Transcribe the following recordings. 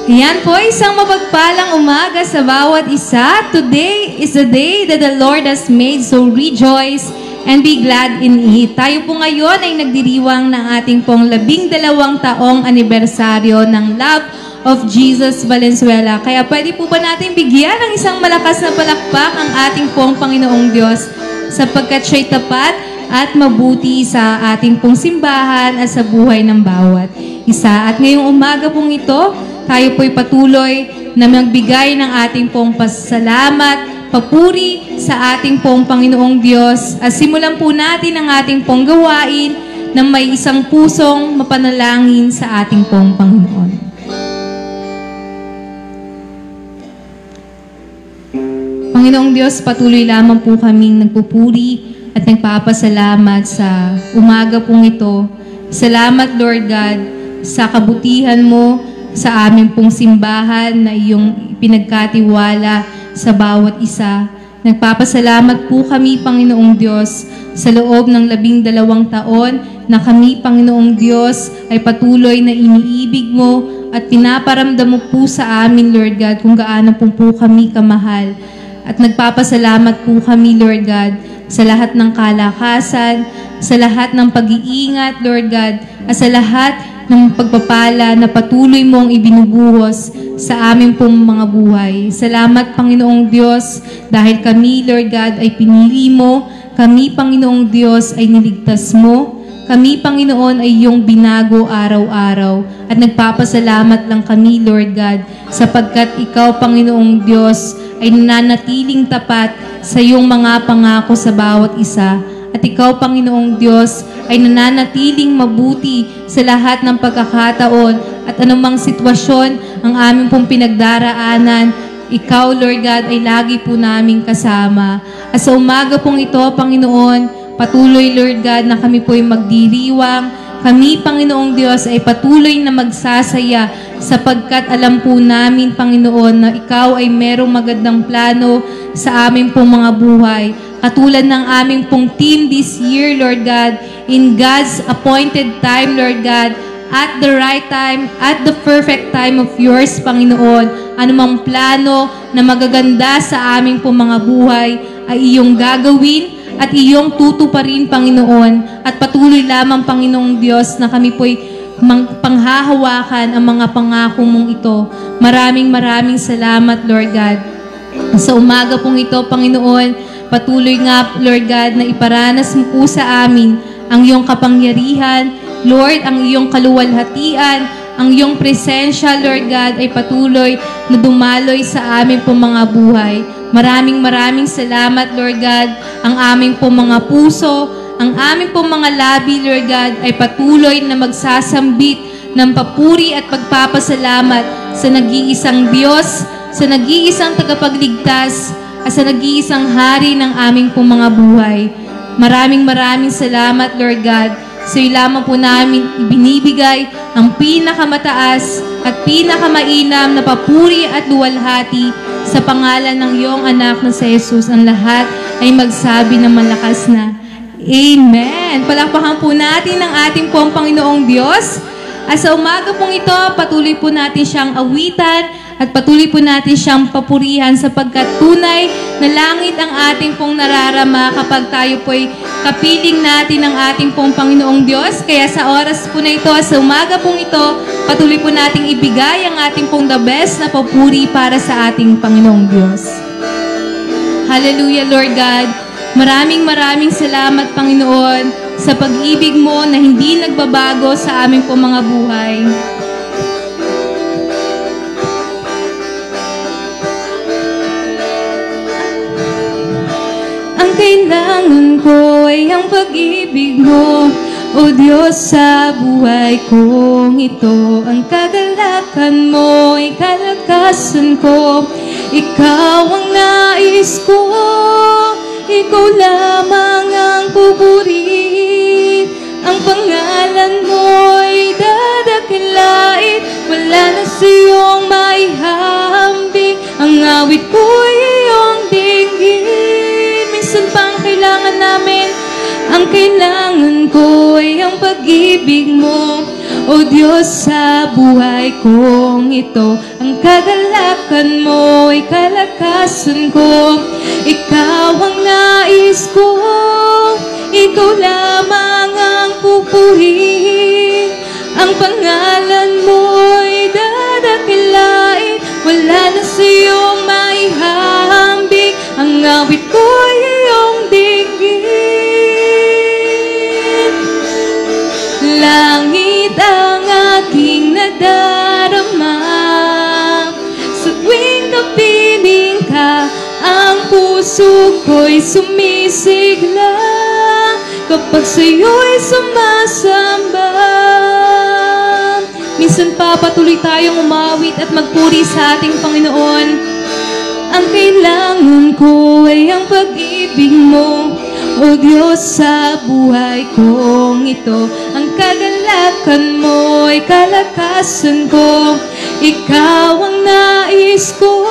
Yan po, isang mapagpalang umaga sa bawat isa. Today is the day that the Lord has made, so rejoice and be glad in it. Tayo po ngayon ay nagdiriwang ng ating pong 12 taong anibersaryo ng Love of Jesus Valenzuela. Kaya pwede po ba natin bigyan ng isang malakas na palakpak ang ating pong Panginoong Diyos sapagkat siya'y tapat at mabuti sa ating pong simbahan at sa buhay ng bawat isa. At ngayong umaga pong ito, tayo po'y patuloy na magbigay ng ating pong pasalamat, papuri sa ating pong Panginoong Diyos. At simulan po natin ang ating pong gawain na may isang pusong mapanalangin sa ating pong Panginoon. Panginoong Diyos, patuloy lamang po kaming nagpupuri at nagpapasalamat sa umaga pong ito. Salamat, Lord God, sa kabutihan mo sa aming pong simbahan na iyong pinagkatiwala sa bawat isa. Nagpapasalamat po kami, Panginoong Diyos, sa loob ng 12 taon na kami, Panginoong Diyos, ay patuloy na iniibig mo at pinaparamdam mo po sa amin, Lord God, kung gaano po kami kamahal. At nagpapasalamat po kami, Lord God, sa lahat ng kalakasan, sa lahat ng pag-iingat, Lord God, at sa lahat ng pagpapala na patuloy mong ibinubuhos sa aming pong mga buhay. Salamat, Panginoong Diyos, dahil kami, Lord God, ay pinili mo. Kami, Panginoong Diyos, ay niligtas mo. Kami, Panginoon, ay iyong binago araw-araw. At nagpapasalamat lang kami, Lord God, sapagkat ikaw, Panginoong Diyos, ay nananatiling tapat sa iyong mga pangako sa bawat isa. At ikaw, Panginoong Diyos, ay nananatiling mabuti sa lahat ng pagkakataon at anumang sitwasyon ang aming pong pinagdaraanan. Ikaw, Lord God, ay lagi po naming kasama. At sa umaga pong ito, Panginoon, patuloy, Lord God, na kami po'y magdiriwang. Kami, Panginoong Diyos, ay patuloy na magsasaya sapagkat alam po namin, Panginoon, na ikaw ay merong magandang plano sa aming pong mga buhay. Katulad ng aming pong team this year, Lord God, in God's appointed time, Lord God, at the right time, at the perfect time of yours, Panginoon. Anumang plano na magaganda sa aming pong mga buhay ay iyong gagawin at iyong tutuparin, Panginoon. At patuloy lamang, Panginoong Diyos, na kami po'y panghahawakan ang mga pangako mong ito. Maraming salamat, Lord God. Sa umaga pong ito, Panginoon, patuloy nga, Lord God, na iparanas mo po sa amin ang iyong kapangyarihan, Lord, ang iyong kaluwalhatian, ang iyong presensya, Lord God, ay patuloy na dumaloy sa amin po mga buhay. Maraming salamat, Lord God. Ang aming po mga puso, ang aming po mga labi, Lord God, ay patuloy na magsasambit ng papuri at pagpapasalamat sa nag-iisang Diyos, sa nag-iisang tagapagligtas, at sa nag-iisang hari ng aming pong mga buhay. Maraming salamat, Lord God. So lamang po namin ibinibigay ang pinakamataas at pinakamainam na papuri at luwalhati sa pangalan ng iyong anak na si Jesus. Ang lahat ay magsabi ng malakas na Amen. Palakpakan po natin ang ating pong Panginoong Diyos. At sa umaga pong ito, patuloy po natin siyang awitan at patuloy po natin siyang papurihan sapagkat tunay na langit ang ating pong nararama kapag tayo po'y kapiling natin ng ating pong Panginoong Diyos. Kaya sa oras po na ito, sa umaga pong ito, patuloy po nating ibigay ang ating pong the best na papuri para sa ating Panginoong Diyos. Hallelujah, Lord God. Maraming salamat, Panginoon, sa pag-ibig mo na hindi nagbabago sa aming pong mga buhay. Ang kailangan ko ay ang pag-ibig mo, O Diyos, sa buhay kong ito. Ang kagalakan mo ay kalakasan ko. Ikaw ang nais ko, ikaw lamang ang pupurihin. Ang pangalan mo ay dadakilain, wala na siyong maihambing. Ang awit ko ay iyong dinggin. Minsan pang kailangan namin, ang kailangan ko ay ang pag-ibig mo, O Diyos, sa buhay kong ito, ang kagalakan mo ay kalakasan ko. Ikaw ang nais ko, ikaw lamang ang pupurihin. Ang pangalan mo'y dadakilain, wala na sa'yong maihahambing. Ang awit ko'y iyong dinggin. Langit ang aking nadarama, sa tuwing kapiling ka, ang puso ko'y sumisigla. Kapag sa'yo'y sumasamba, minsan pa patuloy tayong umawit at magpuri sa ating Panginoon. Ang kailangan ko ay ang pag-ibig mo, O Diyos, sa buhay kong ito. Ang kagalakan mo ay kalakasan ko. Ikaw ang nais ko,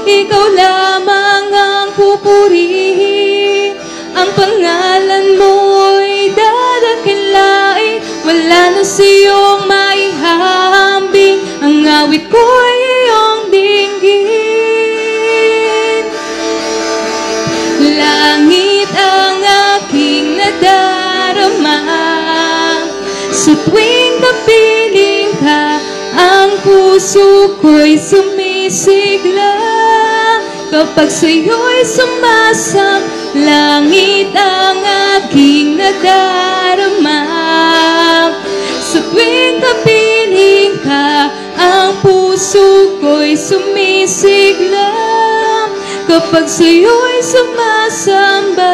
ikaw lamang ang pupurihin. Ang pangalan mo'y dadakilain, wala na sa'yong maihahambing. Ang awit ko'y iyong dinggin. Langit ang aking nadarama, sa tuwing kapiling ka, ang puso ko'y sumisigla. Kapag sa'yo'y sumasam, langit ang aking nadarama. Sa tuwing kapiling ka, ang puso ko'y sumisigla. Kapag sa'yo'y sumasamba.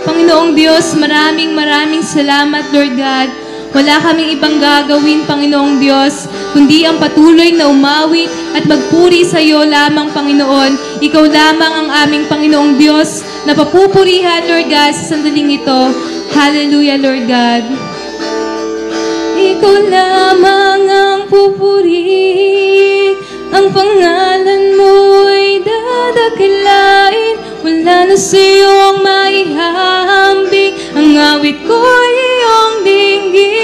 Panginoong Diyos, maraming salamat, Lord God. Wala kaming ibang gagawin, Panginoong Diyos, kundi ang patuloy na umawit at magpuri sa iyo lamang, Panginoon. Ikaw lamang ang aming Panginoong Diyos na papupurihan, Lord God, sa sandaling ito. Hallelujah, Lord God. Ikaw lamang ang pupurihin, ang pangalan mo'y dadakilain, wala na sa'yong maihahambing. Ang awit ko'y iyong dinggin.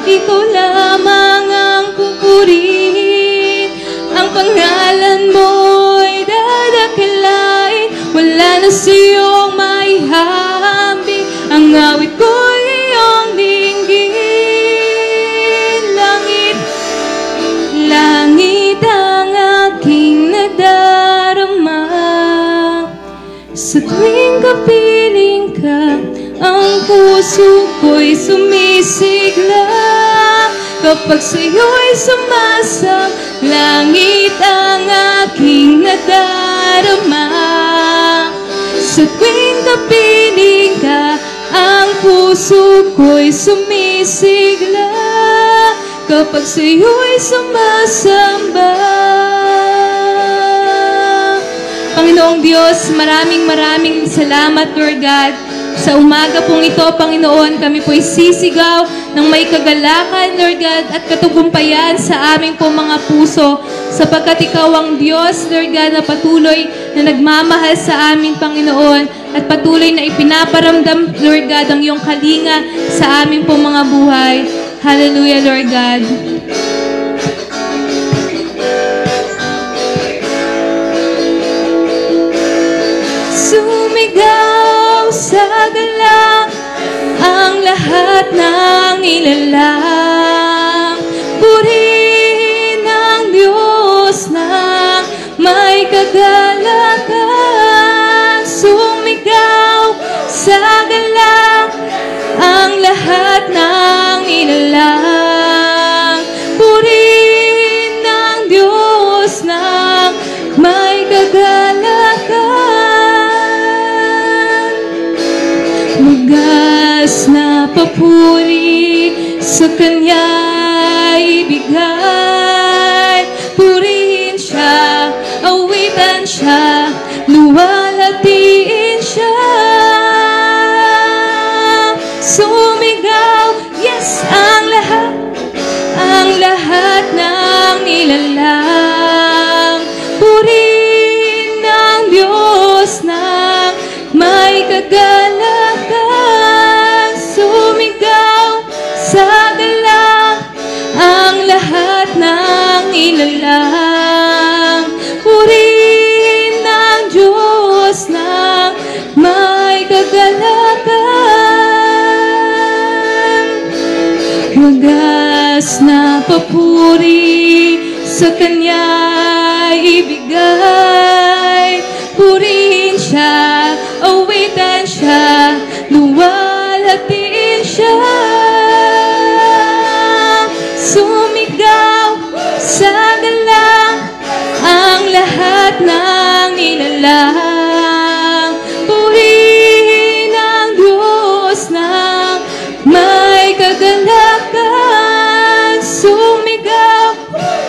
Ikaw lamang ang pupurihin. Ang pangalan mo'y dadakilain, wala na sa'yong maihahambing. Ang awit ko'y iyong dinggin. Langit ang aking nadarama, sa tuwing kapiling ka, ang puso ko'y sumisigla. Kapag sa'yo'y sumasam, langit ang aking nadarama. Sa tuwing kapiling ka, ang puso ko'y sumisigla. Kapag sa'yo'y sumasamba. Panginoong Diyos, maraming salamat, Lord God. Sa umaga pong ito, Panginoon, kami po'y sisigaw ng may kagalakan, Lord God, at katugumpayan sa aming pong mga puso, sapagkat Ikaw ang Diyos, Lord God, na patuloy na nagmamahal sa amin, Panginoon, at patuloy na ipinaparamdam, Lord God, ang iyong kalinga sa aming pong mga buhay. Hallelujah, Lord God. Sumigaw sa galang ang lahat ng ilalang. Purihin ang Diyos na may kagalakan. Sumigaw sa galang ang lahat ng ilalang. Purihin ang Diyos na may kagalakan. Wagas na papuri sa Kanya ibigay. Purihin siya, awitan siya, luwalhatiin siya. Sumigaw, yes, ang lahat ng nilalang. Purihin ang Diyos na may kagalakan. Sumigaw nilalang. Purihin ng Diyos ng may kagalakan. Wagas na papuri sa Kanya ibigay. Purihin siya, awitan siya, luwalhatiin siya. Sumigaw sa galang ang lahat ng nilalang. Purihin ang Diyos ng may kagalakan. Sumigaw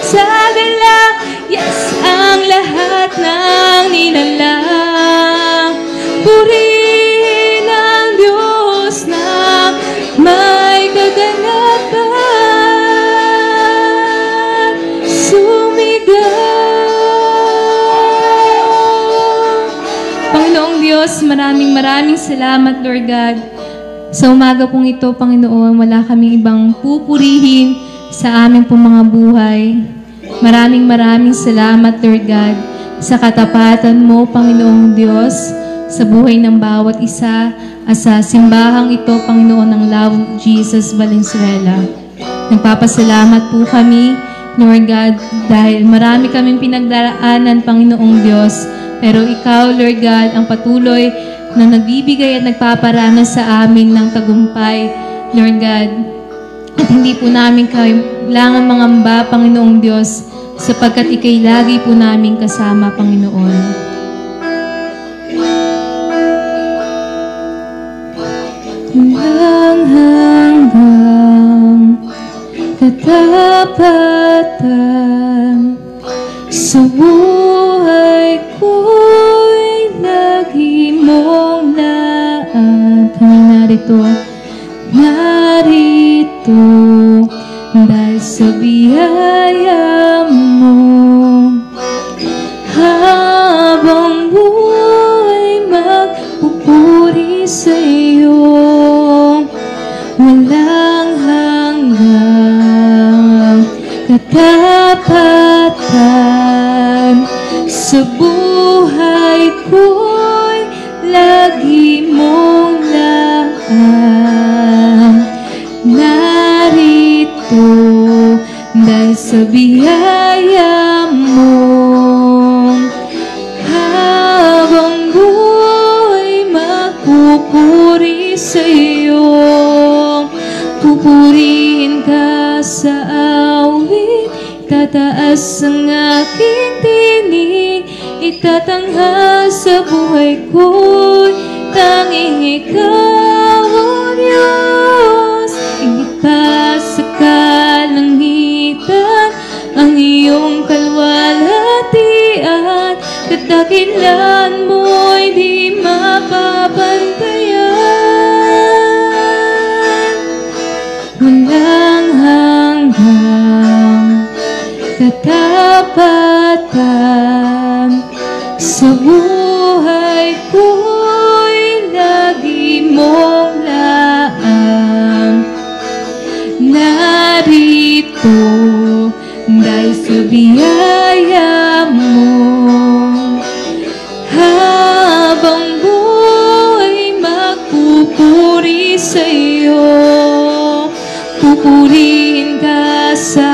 sa galang, yes, ang lahat ng nilalang. Purihin ang Diyos ng may kagalakan. Sumigaw. Panginoong Diyos, maraming salamat, Lord God. Sa umaga pong ito, Panginoon, wala kaming ibang pupurihin sa aming pong mga buhay. Maraming salamat, Lord God, sa katapatan mo, Panginoong Diyos, sa buhay ng bawat isa at sa simbahang ito, Panginoon, ng Love Jesus Valenzuela. Nagpapasalamat po kami, Lord God, dahil marami kaming pinagdaraanan, Panginoong Diyos, pero Ikaw, Lord God, ang patuloy na nagbibigay at nagpaparanas sa amin ng tagumpay, Lord God. At hindi po namin kailangan mangamba, Panginoong Diyos, sapagkat Ika'y lagi po namin kasama, Panginoon. Walang hanggang katapatan sa buhay ko'y lagi mong laan. Kami narito dahil sa biyaya mo. Habang buhay magpupuri sa iyo, walang hanggang katapatan sa buhay ko'y lagi mong laan. Narito dahil sa biyaya mo. Habang buhay magpupuri sa iyo, pupurihin ka sa awit, tataas ang aking tinig, itatanghal sa buhay ko'y tanging ikaw, O Diyos. Higit pa sa kalangitan ang iyong kalwalhatian, kadakilan mo'y di mapapantayan. Walang hanggang katapatan sa buhay ko'y lagi mong laan. Narito dahil sa biyaya mo. Habang buhay magpupuri sa iyo, pupurihin ka sa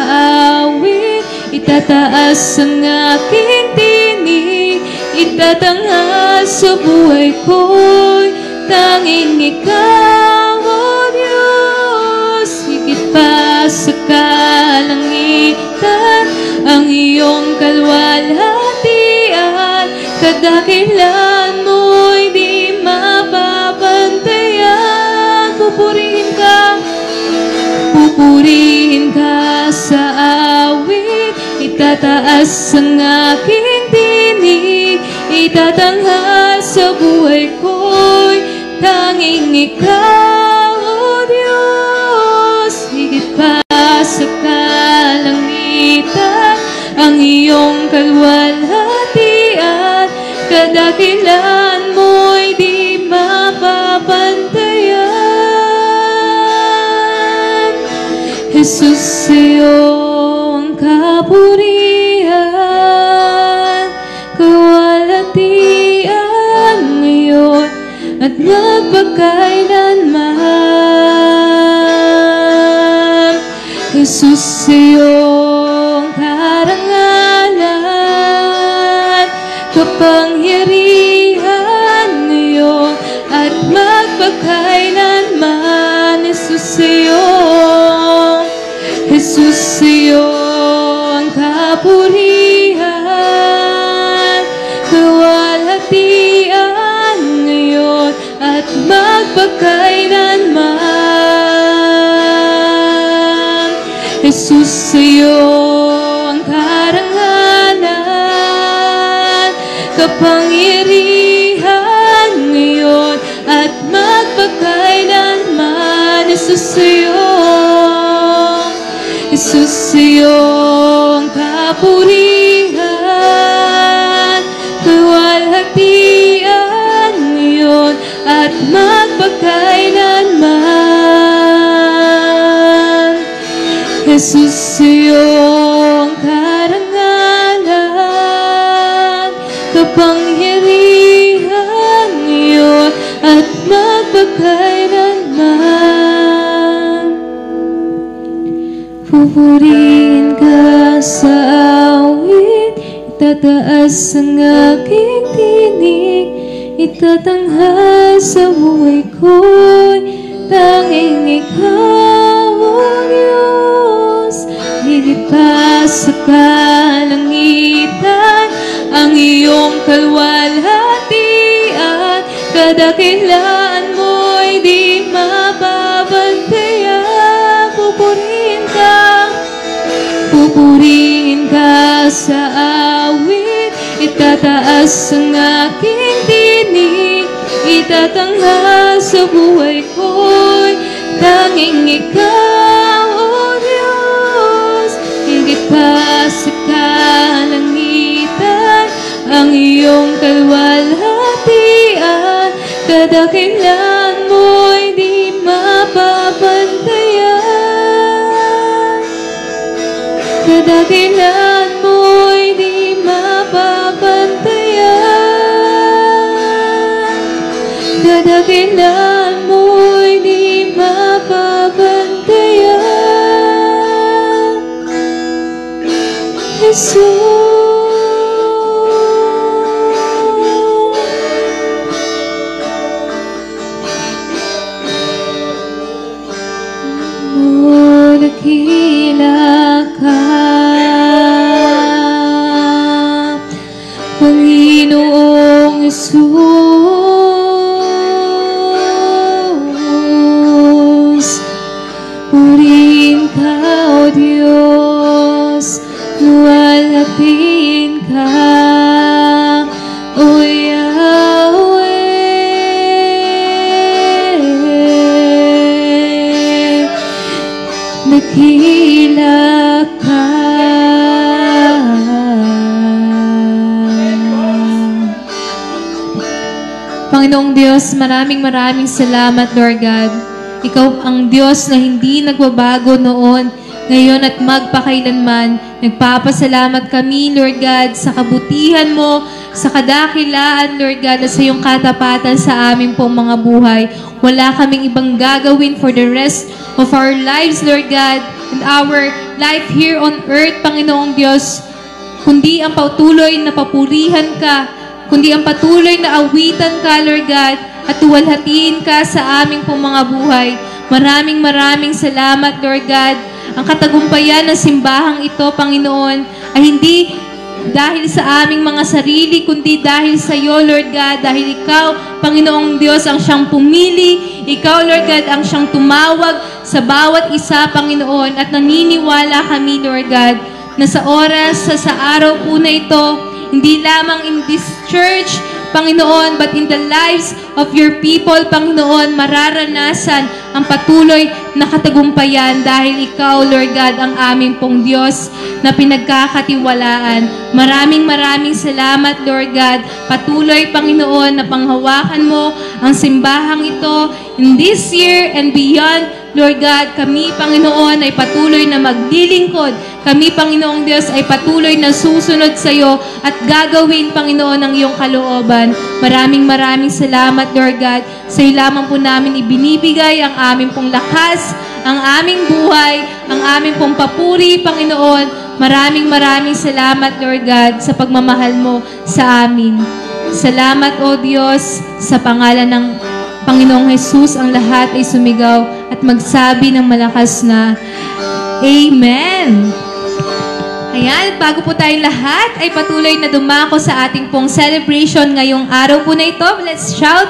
awit, itataas ang aking tinig, itatanghal sa buhay ko'y tanging ikaw, O Diyos. Higit pa sa kalangitan ang iyong kalwalhatian, kadakilan mo'y di mapapantayan. Pupurihin ka sa awit, itataas ang aking tinig, itatanghal sa buhay ko'y tanging ikaw, O Diyos. Higit pa sa kalangitan ang iyong kalwalhatian, kadakilan mo'y di mapapantayan. Jesus, sa iyong kapurihan magpakailanman. Jesus, sa iyong karangalan, kapangyarihan ngayon at magpakailanman. Jesus, sa iyong, Jesus, sa iyong kapurihan, kawalhatian ngayon at magpakailanman. Jesus, sa iyong karangalan, kapangyarihan ngayon at magpakailanman. Jesus, sa iyong, Jesus, sa iyong kapurihan, kawalhatian ngayon at magpakailanman. Jesus, sa iyong karangalan, kapangyarihan ngayon at magpakailanman. Pupurihin ka sa awit, itataas ang aking tinig, itatanghal sa buhay ko'y tanging ikaw, O Diyos. Higit pa sa kalangitan, ang iyong kalwalhatian, kadakilaan mo'y di mababantayan. Pupurihin ka sa awit, itataas ang aking tinig, itatanghal sa buhay ko'y tanging ikaw, O Diyos. Higit pa sa kalangitan, ang iyong kalwalhatian, kadakilaan mo'y di mapapantayan. Kadakilaan mo'y di mapapantayan. Kadakilaan mo'y di mapapantayan. Jesus. Dakila ka, Panginoong Jesus. Purihin ka, O Diyos, luwalhapin ka, O Yahweh. Dakila ka. Panginoong Diyos, maraming salamat, Lord God. Ikaw ang Diyos na hindi nagbabago noon, ngayon at magpakailanman. Nagpapasalamat kami, Lord God, sa kabutihan mo, sa kadakilaan, Lord God, at sa iyong katapatan sa aming pong mga buhay. Wala kaming ibang gagawin for the rest of our lives, Lord God, and our life here on earth, Panginoong Diyos, kundi ang patuloy na papurihan ka, kundi ang patuloy na awitan ka, Lord God, at tuwalhatiin ka sa aming pong mga buhay. Maraming salamat, Lord God. Ang katagumpayan ng simbahang ito, Panginoon, ay hindi dahil sa aming mga sarili, kundi dahil sa iyo, Lord God, dahil ikaw, Panginoong Diyos, ang siyang pumili. Ikaw, Lord God, ang siyang tumawag sa bawat isa, Panginoon, at naniniwala kami, Lord God, na sa oras, sa araw po na ito, hindi lamang in this church, Panginoon, but in the lives of your people, Panginoon, mararanasan ang patuloy na katagumpayan dahil ikaw, Lord God, ang aming pong Diyos na pinagkakatiwalaan. Maraming salamat, Lord God. Patuloy, Panginoon, na panghawakan mo ang simbahang ito in this year and beyond, Lord God, kami, Panginoon, ay patuloy na maglilingkod. Kami, Panginoong Diyos, ay patuloy na susunod sa iyo at gagawin, Panginoon, ang iyong kalooban. Maraming salamat, Lord God. Sa iyo lamang po namin ibinibigay ang aming pong lakas, ang aming buhay, ang aming pong papuri, Panginoon. Maraming salamat, Lord God, sa pagmamahal mo sa amin. Salamat, O Diyos, sa pangalan ng Panginoong Jesus, ang lahat ay sumigaw at magsabi ng malakas na Amen. Ayan, bago po tayong lahat ay patuloy na dumako sa ating pong celebration ngayong araw po na ito. Let's shout,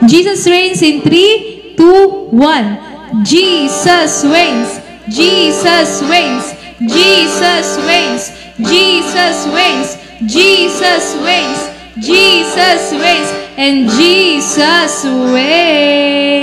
Jesus reigns in 3, 2, 1. Jesus reigns! Jesus reigns! Jesus reigns! Jesus reigns! Jesus reigns! Jesus reigns! And Jesus reigns!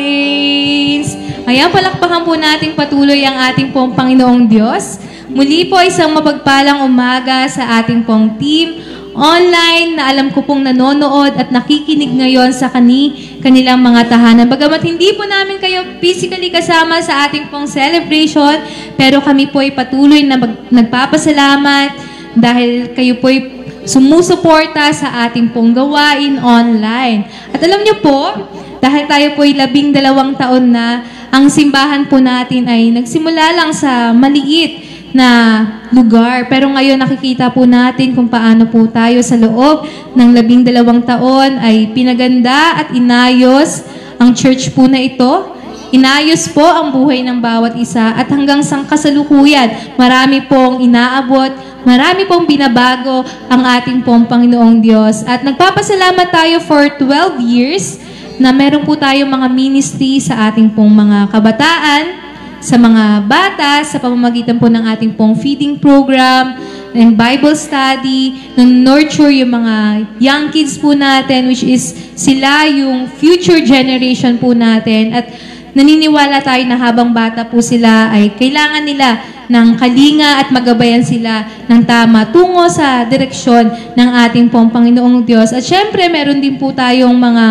Ayan, palakpakan po natin patuloy ang ating pong Panginoong Diyos. Muli po isang mapagpalang umaga sa ating pong team online na alam ko pong nanonood at nakikinig ngayon sa kanilang mga tahanan. Bagamat hindi po namin kayo physically kasama sa ating pong celebration, pero kami po ay patuloy na nagpapasalamat dahil kayo po ay sumusuporta sa ating pong gawain online. At alam niyo po, dahil tayo po ay 12 taon na, ang simbahan po natin ay nagsimula lang sa maliit na lugar. Pero ngayon nakikita po natin kung paano po tayo sa loob ng 12 taon ay pinaganda at inayos ang church po na ito. Inayos po ang buhay ng bawat isa at hanggang sa kasalukuyan, marami pong inaabot, marami pong binabago ang ating pong Panginoong Diyos. At nagpapasalamat tayo for 12 years na meron po tayong mga ministry sa ating pong mga kabataan, sa mga bata, sa pamamagitan po ng ating pong feeding program, ng Bible study, nurture yung mga young kids po natin, which is sila yung future generation po natin. At naniniwala tayo na habang bata po sila ay kailangan nila ng kalinga at magabayan sila ng tama tungo sa direksyon ng ating pong Panginoong Diyos. At syempre, meron din po tayong mga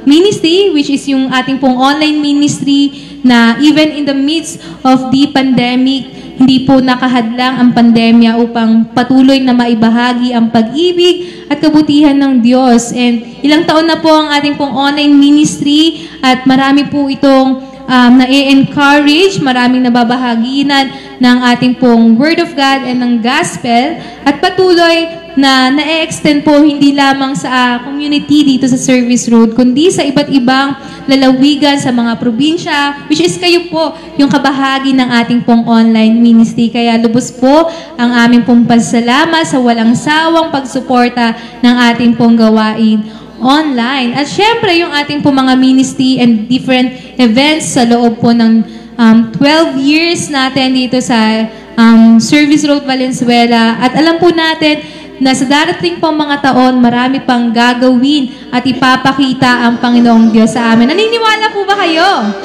ministry, which is yung ating pong online ministry na even in the midst of the pandemic, hindi po nakahadlang ang pandemya upang patuloy na maibahagi ang pag-ibig at kabutihan ng Diyos. And ilang taon na po ang ating pong online ministry at marami po itong na-encourage, maraming nababahaginan ng ating pong Word of God and ng Gospel at patuloy na na-extend po hindi lamang sa community dito sa Service Road, kundi sa iba't ibang lalawigan sa mga probinsya, which is kayo po yung kabahagi ng ating pong online ministry. Kaya lubos po ang aming pong pasalamat sa walang sawang pagsuporta ng ating pong gawain online. At syempre, yung ating po mga ministry and different events sa loob po ng 12 years natin dito sa Service Road, Valenzuela. At alam po natin na sa darating pong mga taon, marami pang gagawin at ipapakita ang Panginoong Diyos sa amin. Naniniwala po ba kayo?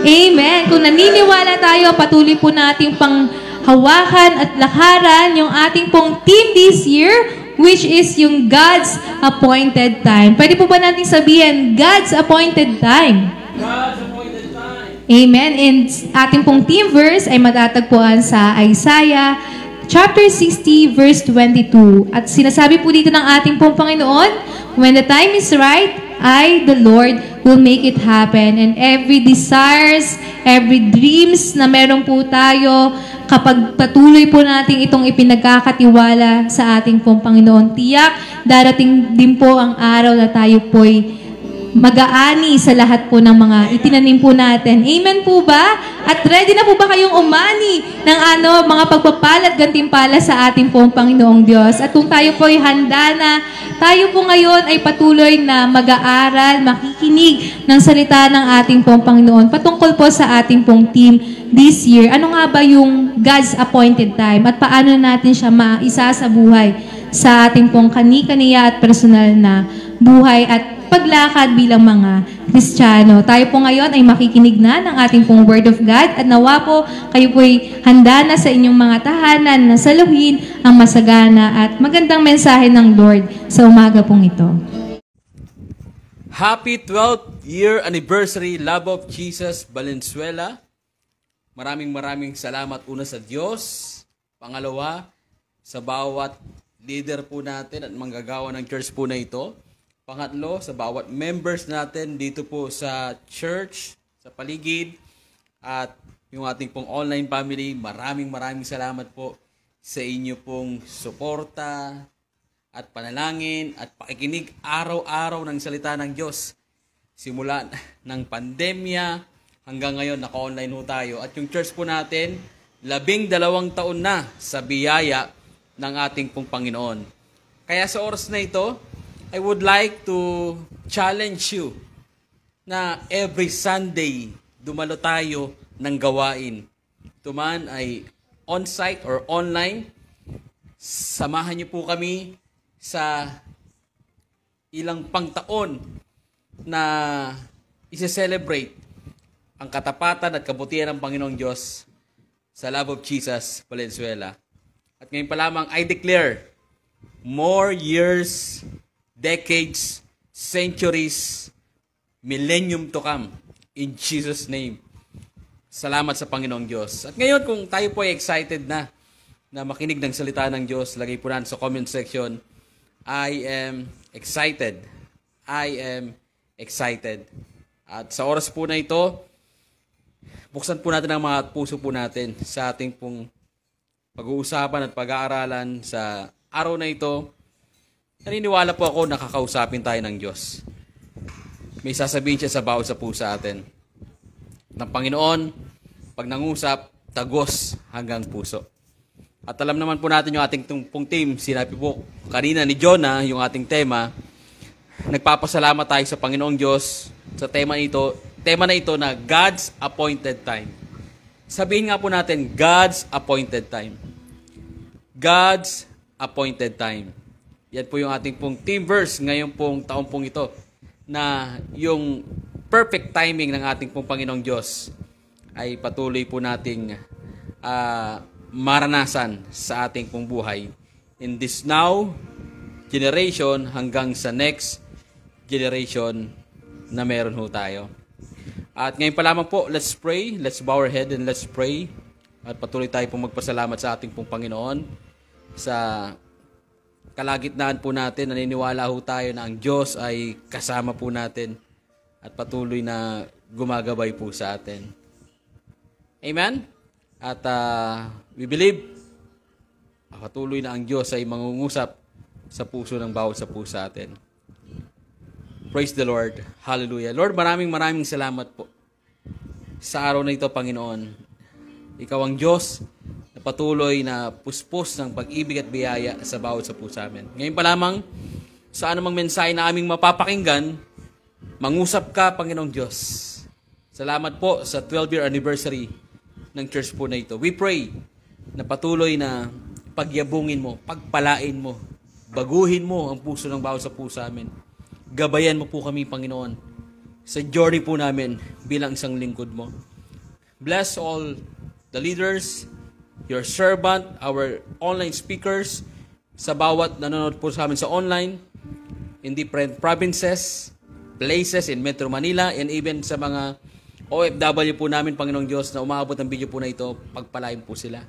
Amen. Kung naniniwala tayo, patuloy po natin pang hawakan at lakaran yung ating pong team this year, which is yung God's appointed time. Pwede po ba natin sabihin, God's appointed time? God's appointed time. Amen. And ating pong team verse ay matatagpuan sa Isaiah chapter 60, verse 22. At sinasabi po dito ng ating pong Panginoon, when the time is right, I, the Lord, will make it happen. And every desires, every dreams na meron po tayo, kapag patuloy po natin itong ipinagkakatiwala sa ating pong Panginoon, tiyak, darating din po ang araw na tayo po'y mag-aani sa lahat po ng mga itinanim po natin. Amen po ba? At ready na po ba kayong umani ng mga pagpapalat gantimpala sa ating pong Panginoong Diyos? At kung tayo po ay handa na, tayo po ngayon ay patuloy na mag-aaral, makikinig ng salita ng ating pong Panginoon patungkol po sa ating pong team this year. Ano nga ba yung God's appointed time at paano natin siya maisa sa buhay sa ating pong kani-kaniya at personal na buhay at paglakad bilang mga Kristiyano. Tayo po ngayon ay makikinig na ng ating pong Word of God at nawa po kayo po'y handa na sa inyong mga tahanan na saluhin ang masagana at magandang mensahe ng Lord sa umaga pong ito. Happy 12th year anniversary, Love of Jesus, Valenzuela. maraming salamat una sa Diyos. Pangalawa, sa bawat leader po natin at manggagawa ng church po na ito. Pangatlo, sa bawat members natin dito po sa church, sa paligid, at yung ating pong online family. Maraming salamat po sa inyo pong suporta at panalangin at pakikinig araw-araw ng salita ng Diyos. Simula ng pandemya hanggang ngayon, naka-online ho tayo. At yung church po natin, 12 taon na sa biyaya ng ating pong Panginoon. Kaya sa oras na ito, I would like to challenge you na every Sunday, dumalo tayo ng gawain. Ito man ay on-site or online, samahan niyo po kami sa ilang pangtaon na isi-celebrate ang katapatan at kabutihan ng Panginoong Diyos sa Love of Jesus, Valenzuela. At ngayon pa lamang, I declare more years, decades, centuries, millennium to come. In Jesus' name. Salamat sa Panginoong Diyos. At ngayon, kung tayo po ay excited na makinig ng salita ng Diyos, lagay po natin sa comment section, I am excited. I am excited. At sa oras po na ito, buksan po natin ang mga puso po natin sa ating pong pag-uusapan at pag-aaralan sa araw na ito. Naniniwala po ako nakakausapin tayo ng Diyos. May sasabihin siya sa bawat sa puso atin. Ng Panginoon, pag nangusap, tagos hanggang puso. At alam naman po natin yung ating pong team, sinabi po kanina ni Jonah, yung ating tema, nagpapasalamat tayo sa Panginoong Diyos sa tema na ito na God's appointed time. Sabihin nga po natin, God's appointed time. God's appointed time. Yan po yung ating pong team verse ngayon pong taon pong ito na yung perfect timing ng ating pong Panginoong Diyos ay patuloy po nating maranasan sa ating pong buhay in this now generation hanggang sa next generation na meron ho tayo. At ngayon pa lamang po, let's pray. Let's bow our head and let's pray. At patuloy tayo pong magpasalamat sa ating pong Panginoon. Sa kalagitnaan po natin, naniniwala ho tayo na ang Diyos ay kasama po natin at patuloy na gumagabay po sa atin. Amen? At we believe, patuloy na ang Diyos ay mangungusap sa puso ng bawat sa puso atin. Praise the Lord. Hallelujah. Lord, maraming salamat po sa araw na ito, Panginoon. Ikaw ang Diyos na patuloy na puspos ng pag-ibig at biyaya sa bawat sa puso amin. Ngayon pa lamang, sa anumang mensahe na aming mapapakinggan, mangusap ka, Panginoong Diyos. Salamat po sa 12-year anniversary ng church po na ito. We pray na patuloy na pagyabungin mo, pagpalain mo, baguhin mo ang puso ng bawat sa puso amin. Gabayan mo po kami, Panginoon, sa journey po namin bilang isang lingkod mo. Bless all the leaders, your servant, our online speakers, sa bawat nanonood po sa amin sa online, in different provinces, places in Metro Manila, and even sa mga OFW po namin, Panginoong Diyos, na umaabot ng video po na ito, pagpalain po sila.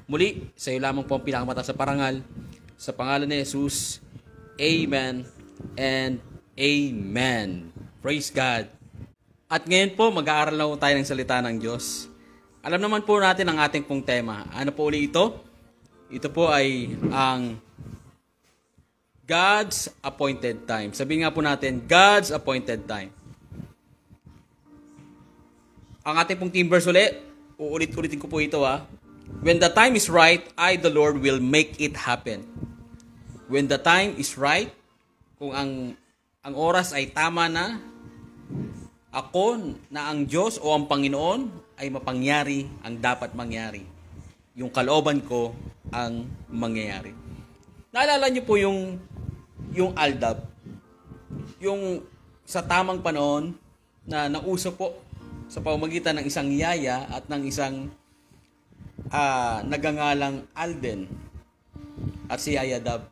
Muli, sa iyo lamang po ang pinakamataas sa parangal. Sa pangalan ni Jesus, Amen and Amen. Praise God. At ngayon po, mag-aaral na po tayo ng salita ng Diyos. Alam naman po natin ang ating pong tema. Ano po uli ito? Ito po ay ang God's appointed time. Sabihin nga po natin, God's appointed time. Ang ating pong team verse ulit, uulit-ulitin ko po ito When the time is right, I, the Lord, will make it happen. When the time is right, kung ang oras ay tama na, ako na ang Diyos o ang Panginoon ay mapangyari ang dapat mangyari. Yung kalooban ko ang mangyayari. Naalala niyo po yung aldab, yung sa tamang panahon na nauso po sa pamamagitan ng isang yaya at ng isang nagangalang Alden at si Yaya Dab.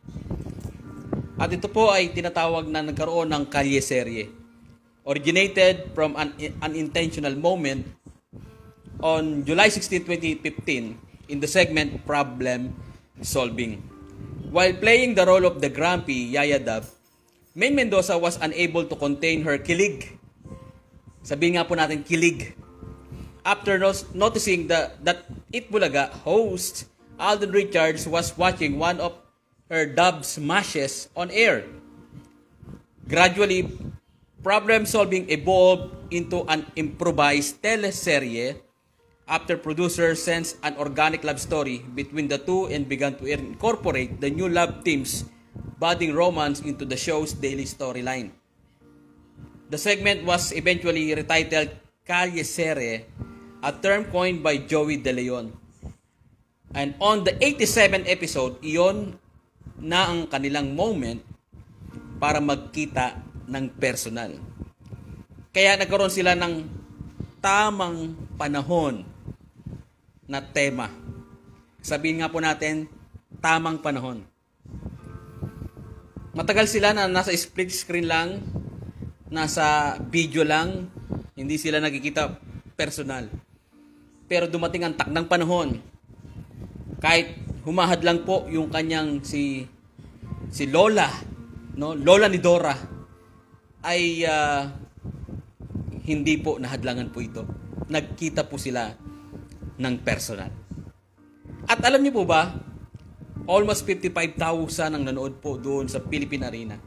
At ito po ay tinatawag na nagkaroon ng kalye-serye. Originated from an unintentional moment on July 16, 2015 in the segment Problem Solving. While playing the role of the grumpy Yaya Dab, Maine Mendoza was unable to contain her kilig. Sabihin nga po natin kilig. After noticing that It Bulaga host Alden Richards was watching one of her dub smashes on air. Gradually, Problem Solving evolved into an improvised teleserye after producers sensed an organic love story between the two and began to incorporate the new love team's budding romance into the show's daily storyline. The segment was eventually retitled Calle Sere, a term coined by Joey De Leon. And on the 87th episode, iyon na ang kanilang moment para magkita ng personal. Kaya nagkaroon sila ng tamang panahon na tema. Sabihin nga po natin, tamang panahon. Matagal sila na nasa split screen lang, nasa video lang, hindi sila nagkikita personal. Pero dumating ang takdang panahon, kahit humahad lang po yung kanyang si Lola, no? Lola ni Dora, ay hindi po nahadlangan po ito. Nagkita po sila ng personal. At alam niyo po ba, almost 55,000 ang nanood po doon sa Philippine Arena.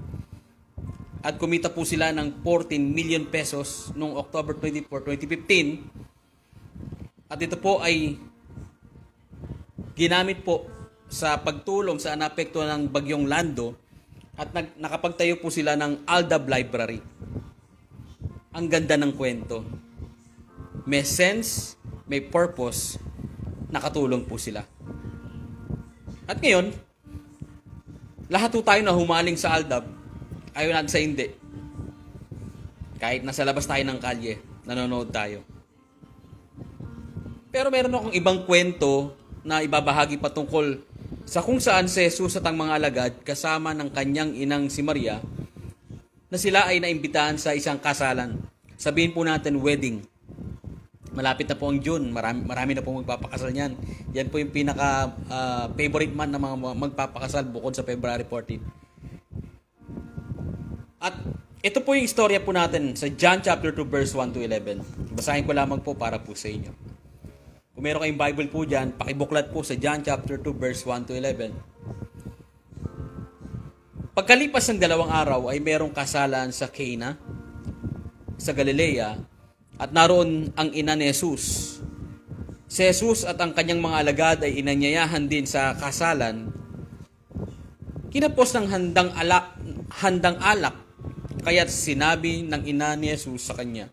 At kumita po sila ng 14 million pesos noong October 24, 2015. At ito po ay ginamit po sa pagtulong sa naapekto ng Bagyong Lando at nakapagtayo po sila ng Aldab Library. Ang ganda ng kwento. May sense, may purpose, nakatulong po sila. At ngayon, lahat po tayo na humaling sa Aldab, ayaw natin sa hindi. Kahit nasa labas tayo ng kalye, nanonood tayo. Pero meron akong ibang kwento na ibabahagi patungkol sa kung saan si Jesus at ang mga alagad kasama ng kanyang inang si Maria na sila ay naimbitahan sa isang kasalan. Sabihin po natin wedding. Malapit na po ang June. Marami na po magpapakasal niyan. Yan po yung pinaka favorite month ng mga magpapakasal bukod sa February 14. At ito po yung istorya po natin sa John chapter 2 verse 1 to 11. Basahin ko lamang po para po sa inyo. Kung meron kayong Bible po dyan, pakibuklat po sa John chapter 2 verse 1 to 11. Pagkalipas ng 2 araw ay merong kasalan sa Cana, sa Galilea, at naroon ang ina ni Jesus. Si Jesus at ang kanyang mga alagad ay inanyayahan din sa kasalan. Kinapos ng handang alak, kaya't sinabi ng ina ni Jesus sa kanya,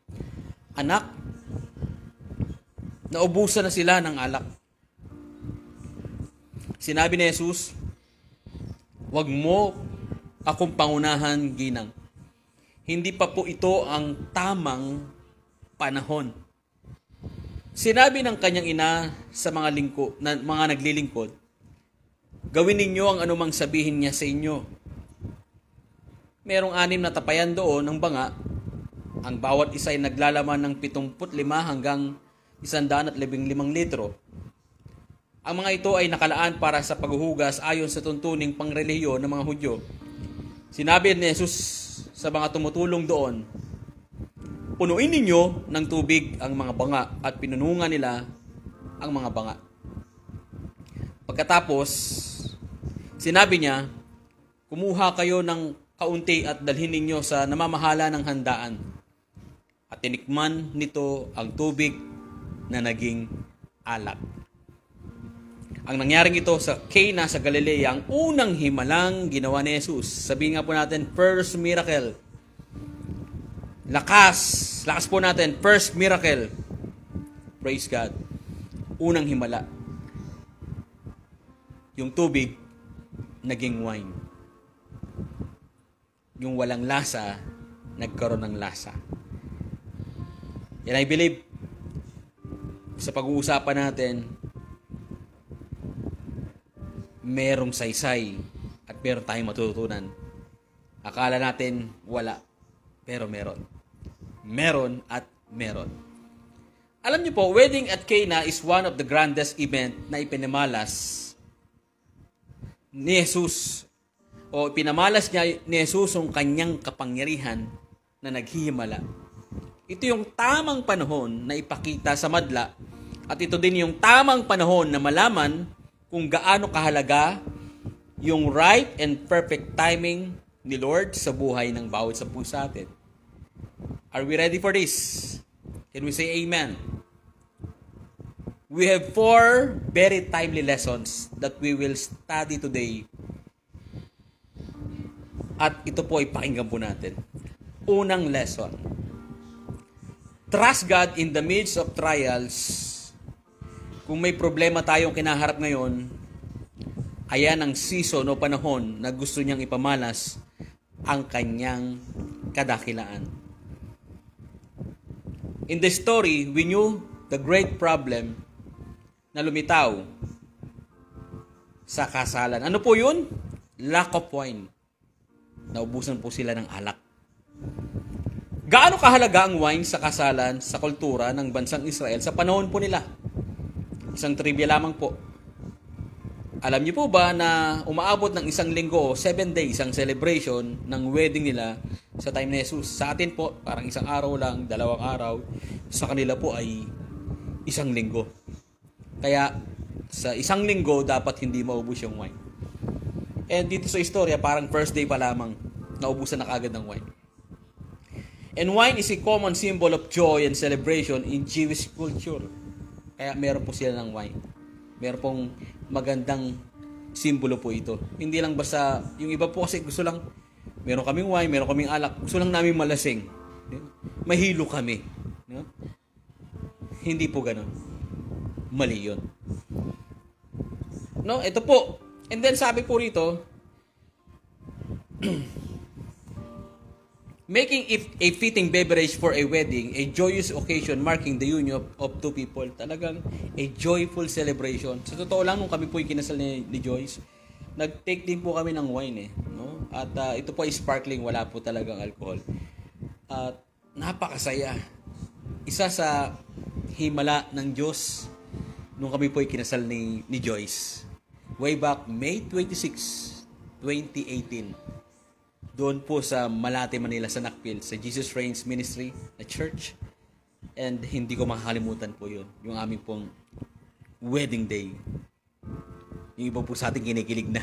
"Anak, naubusan na sila ng alak." Sinabi ni Jesus, "Wag mo akong pangunahan, ginang. Hindi pa po ito ang tamang panahon." Sinabi ng kanyang ina sa mga naglilingkod, "Gawin ninyo ang anumang sabihin niya sa inyo." Merong 6 na tapayan doon ng banga. Ang bawat isa ay naglalaman ng 75 hanggang 115 litro. Ang mga ito ay nakalaan para sa paghuhugas ayon sa tuntuning pangrelihiyon ng mga Hudyo. Sinabi ni Jesus sa mga tumutulong doon, "Punuin ninyo ng tubig ang mga banga," at pinunungan nila ang mga banga. Pagkatapos, sinabi niya, "Kumuha kayo ng kaunti at dalhin ninyo sa namamahala ng handaan." At tinikman nito ang tubig na naging alak. Ang nangyaring ito sa Cana sa Galilea, ang unang himalang ginawa ni Jesus. Sabihin nga po natin, first miracle. Lakas po natin, first miracle. Praise God. Unang himala. Yung tubig, naging wine. Yung walang lasa, nagkaroon ng lasa. Yan I believe, sa pag-uusapan natin, merong saysay at meron tayong matututunan. Akala natin wala, pero meron. Meron at meron. Alam niyo po, wedding at Cana is one of the grandest event na ipinamalas ni Jesus. O pinamalas niya ni Jesus ang kanyang kapangyarihan na naghihimala. Ito yung tamang panahon na ipakita sa madla at ito din yung tamang panahon na malaman kung gaano kahalaga yung right and perfect timing ni Lord sa buhay ng bawat sa pusa atin. Are we ready for this? Can we say amen? We have 4 very timely lessons that we will study today. At ito po ay pakinggan po natin. Unang lesson. Trust God in the midst of trials. Kung may problema tayong kinaharap ngayon, ayan ang season o panahon na gusto niyang ipamalas ang kanyang kadakilaan. In the story, we knew the great problem na lumitaw sa kasalan. Ano po yun? Lack of wine. Naubusan po sila ng alak. Gaano kahalaga ang wine sa kasalan sa kultura ng bansang Israel sa panahon po nila? Isang trivia lamang po. Alam niyo po ba na umaabot ng 1 linggo o 7 days ang celebration ng wedding nila sa time ni Jesus? Sa atin po, parang 1 araw lang, 2 araw. Sa kanila po ay 1 linggo. Kaya sa 1 linggo, dapat hindi maubos yung wine. And dito sa istorya, parang first day pa lamang, naubusan na kagad ng wine. And wine is a common symbol of joy and celebration in Jewish culture. Kaya meron po sila ng wine. Meron pong magandang simbolo po ito. Hindi lang basta, yung iba po kasi gusto lang, meron kaming wine, meron kaming alak, gusto lang namin malasing. Mahilo kami. No? Hindi po ganun. Mali yun. No, ito po. And then sabi po rito, making it a fitting beverage for a wedding, a joyous occasion marking the union of two people. Talagang a joyful celebration. Sa totoo lang, nung kami po yung kinasal ni Joyce, nag-take din po kami ng wine. No? At ito po ay sparkling, wala po talagang alcohol. At napakasaya. Isa sa himala ng Diyos nung kami po yung kinasal ni Joyce. Way back May 26, 2018. Doon po sa Malate, Manila, sa Nakpil, sa Jesus Reigns Ministry na church. And hindi ko makakalimutan po yun. Yung aming pong wedding day. Yung iba po sa ating kinikilig na.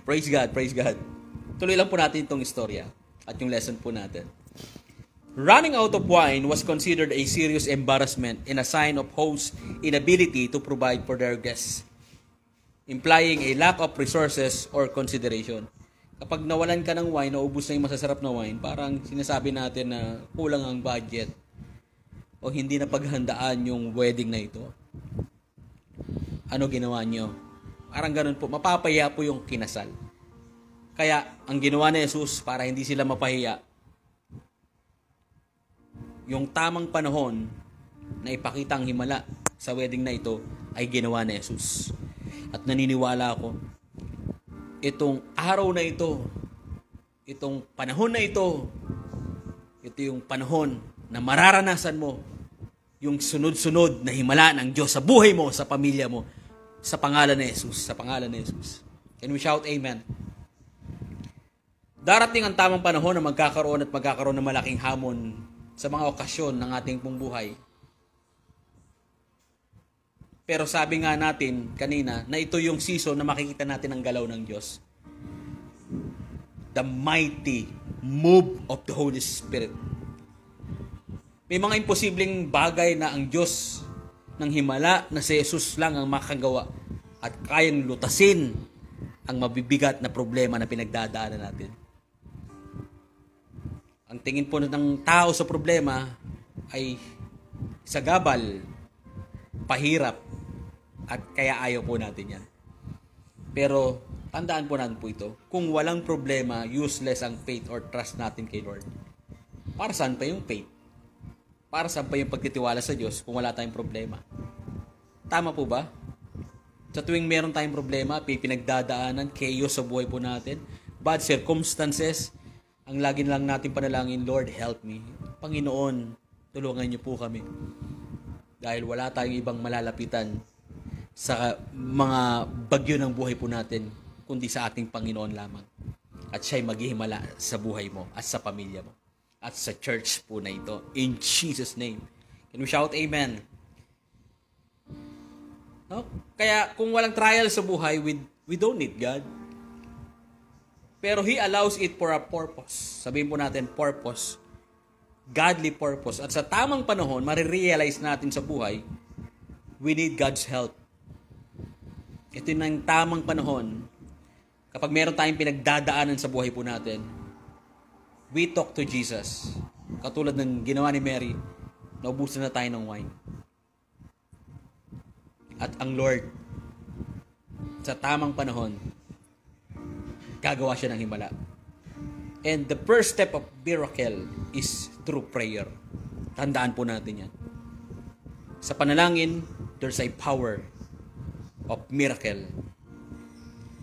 Praise God, praise God. Tuloy lang po natin itong istorya at yung lesson po natin. Running out of wine was considered a serious embarrassment and a sign of hosts' inability to provide for their guests, implying a lack of resources or consideration. Kapag nawalan ka ng wine, naubos na yung masasarap na wine, parang sinasabi natin na kulang ang budget o hindi na paghandaan yung wedding na ito. Ano ginawa nyo? Parang ganun po, mapapaya po yung kinasal. Kaya, ang ginawa ni Jesus para hindi sila mapahiya, yung tamang panahon na ipakita ang himala sa wedding na ito ay ginawa ni Jesus. At naniniwala ako, itong araw na ito, itong panahon na ito yung panahon na mararanasan mo yung sunod-sunod na himala ng Diyos sa buhay mo, sa pamilya mo, sa pangalan ni Jesus, sa pangalan ni Jesus. Can we shout amen? Darating ang tamang panahon na magkakaroon ng malaking hamon sa mga okasyon ng ating pong buhay. Pero sabi nga natin kanina na ito yung season na makikita natin ang galaw ng Diyos. The mighty move of the Holy Spirit. May mga imposibleng bagay na ang Diyos ng himala na si Jesus lang ang makagawa at kayang lutasin ang mabibigat na problema na pinagdadaanan natin. Ang tingin po ng tao sa problema ay sagabal, pahirap, at kaya ayaw po natin yan. Pero tandaan po natin po ito, kung walang problema, useless ang faith or trust natin kay Lord. Para saan pa yung faith? Para saan pa yung pagtitiwala sa Diyos kung wala tayong problema? Tama po ba? Sa tuwing meron tayong problema, pinagdadaanan, chaos sa buhay po natin, bad circumstances, ang lagi lang natin panalangin, Lord, help me. Panginoon, tulungan niyo po kami. Dahil wala tayong ibang malalapitan sa mga bagyo ng buhay po natin, kundi sa ating Panginoon lamang. At siya'y maghihimala sa buhay mo at sa pamilya mo at sa church po na ito. In Jesus' name. Can we shout amen? No? Kaya kung walang trial sa buhay, we don't need God. Pero He allows it for a purpose. Sabihin po natin, purpose. Godly purpose. At sa tamang panahon, marirealize natin sa buhay, we need God's help. Ito yung tamang panahon. Kapag meron tayong pinagdadaanan sa buhay po natin, we talk to Jesus. Katulad ng ginawa ni Mary, naubusan na tayo ng wine. At ang Lord, sa tamang panahon, gagawa siya ng himala. And the first step of miracle is through prayer. Tandaan po natin yan. Sa panalangin, there's a power of miracle.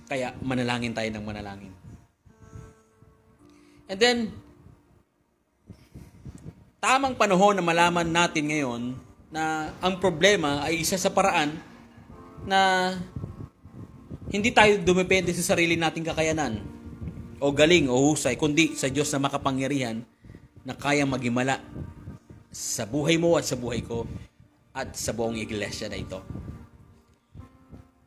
Kaya manalangin tayo ng manalangin. And then, tamang panahon na malaman natin ngayon na ang problema ay isa sa paraan na hindi tayo dumepende sa sarili nating kakayanan o galing o husay, kundi sa Diyos na makapangyarihan na kayang maghimala sa buhay mo at sa buhay ko at sa buong iglesia na ito.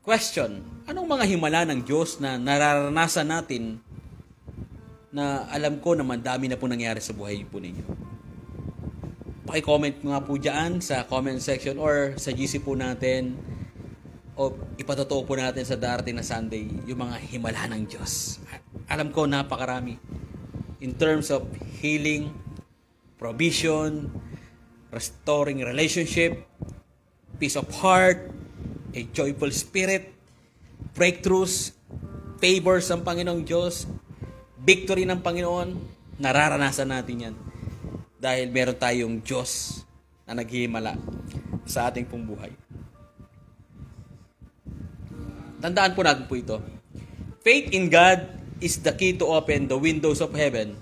Question, anong mga himala ng Diyos na nararanasan natin na alam ko naman dami na po nangyari sa buhay po ninyo? Paki-comment nga po dyan sa comment section or sa GC po natin o ipatotoo po natin sa darating na Sunday yung mga himala ng Diyos. Alam ko napakarami. In terms of healing, provision, restoring relationship, peace of heart, a joyful spirit, breakthroughs, favors ng Panginoong Diyos, victory ng Panginoon, nararanasan natin yan. Dahil meron tayong Diyos na naghihimala sa ating pong buhay. Tandaan po natin po ito. Faith in God is the key to open the windows of heaven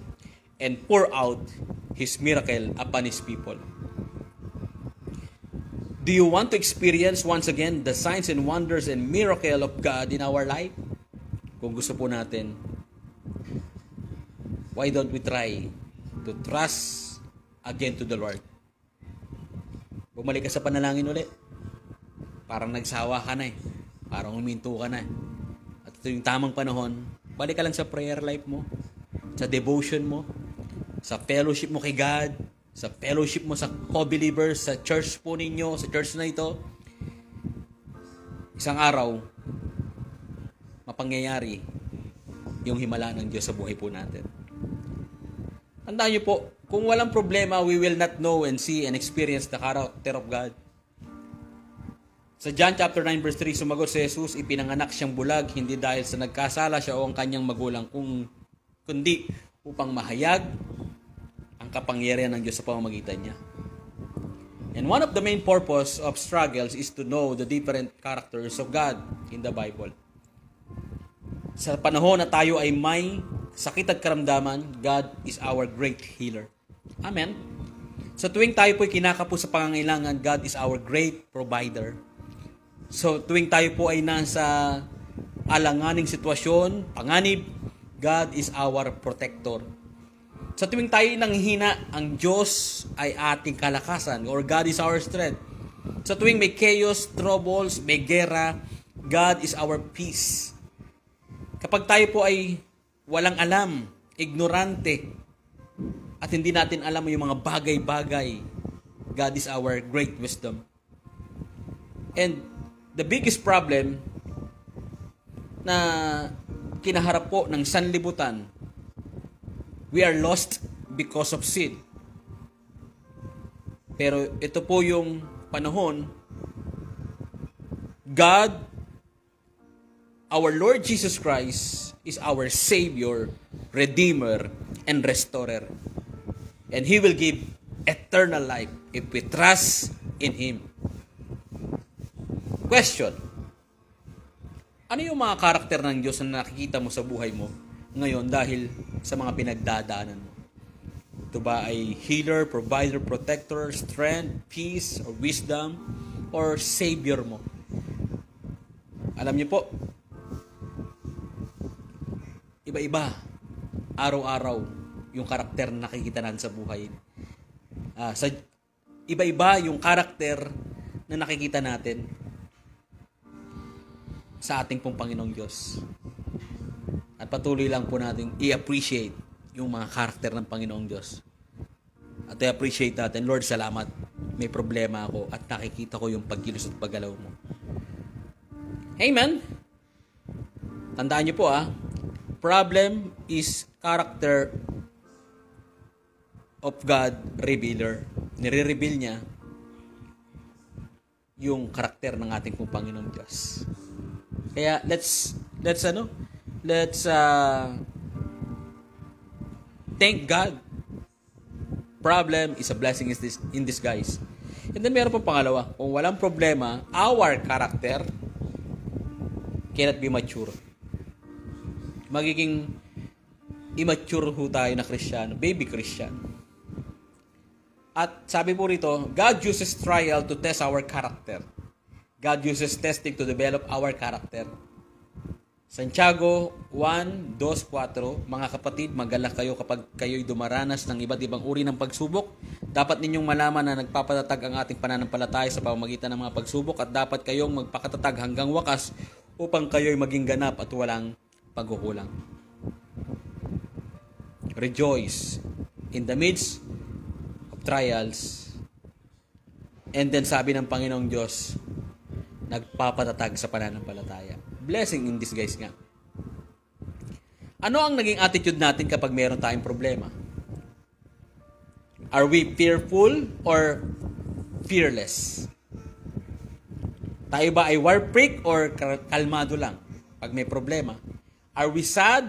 and pour out His miracle upon His people. Do you want to experience once again the signs and wonders and miracle of God in our life? Kung gusto po natin, why don't we try to trust again to the Lord? Bumalik ka sa panalangin ulit. Parang nagsawa ka na eh. Parang huminto ka na. At ito yung tamang panahon, balik ka lang sa prayer life mo, sa devotion mo, sa fellowship mo kay God, sa fellowship mo sa co-believers, sa church po ninyo, sa church na ito. Isang araw, mapangyayari yung himala ng Diyos sa buhay po natin. Tandaan niyo po, kung walang problema, we will not know and see and experience the character of God. Sa John chapter 9 verse 3, sumagot si Jesus, ipinanganak siyang bulag, hindi dahil sa nagkasala siya o ang kanyang magulang, kundi upang mahayag ang kapangyarihan ng Diyos sa pamamagitan niya. And one of the main purpose of struggles is to know the different characters of God in the Bible. Sa panahon na tayo ay may sakit at karamdaman, God is our great healer. Amen? Sa tuwing tayo po'y kinakapo sa pangangailangan, God is our great provider. So, tuwing tayo po ay nasa alanganing sitwasyon, panganib, God is our protector. Sa tuwing tayo nanghihina, ang Diyos ay ating kalakasan, or God is our strength. Sa tuwing may chaos, troubles, may gera, God is our peace. Kapag tayo po ay walang alam, ignorante, at hindi natin alam yung mga bagay-bagay, God is our great wisdom. And the biggest problem na kinaharap po ng sanlibutan, we are lost because of sin. Pero ito po yung panahon, God, our Lord Jesus Christ, is our Savior, Redeemer, and Restorer. And He will give eternal life if we trust in Him. Question. Ano yung mga karakter ng Diyos na nakikita mo sa buhay mo ngayon dahil sa mga pinagdadaanan mo? Ito ba ay healer, provider, protector, strength, peace, or wisdom, or savior mo? Alam niyo po, iba-iba, araw-araw, yung karakter na nakikita natin sa buhay. Iba-iba yung karakter na nakikita natin sa ating pong Panginoong Diyos. At patuloy lang po natin i-appreciate yung mga karakter ng Panginoong Diyos. At i-appreciate natin, Lord, salamat. May problema ako at nakikita ko yung pagkilos at paggalaw mo. Amen. Tandaan niyo po problem is character of God revealer. Nire-reveal niya yung karakter ng ating pong Panginoong Diyos. Kaya let's thank God. Problem is a blessing in disguise. And then meron pang pangalawa, kung walang problema, our character cannot be mature. Magiging immature ho tayo na Kristiyano, baby Christian. At sabi po rito, God uses trial to test our character. God uses testing to develop our character. Santiago 1:2-4, mga kapatid, magalak kayo kapag kayo'y dumaranas ng iba't ibang uri ng pagsubok. Dapat ninyong malaman na nagpapatatag ang ating pananampalataya sa pamamagitan ng mga pagsubok at dapat kayong magpakatatag hanggang wakas upang kayo'y maging ganap at walang pagkukulang. Rejoice in the midst of trials. And then sabi ng Panginoong Diyos, nagpapatatag sa pananampalataya. Blessing in disguise nga. Ano ang naging attitude natin kapag meron tayong problema? Are we fearful or fearless? Tayo ba ay war freak or kalmado lang pag may problema? Are we sad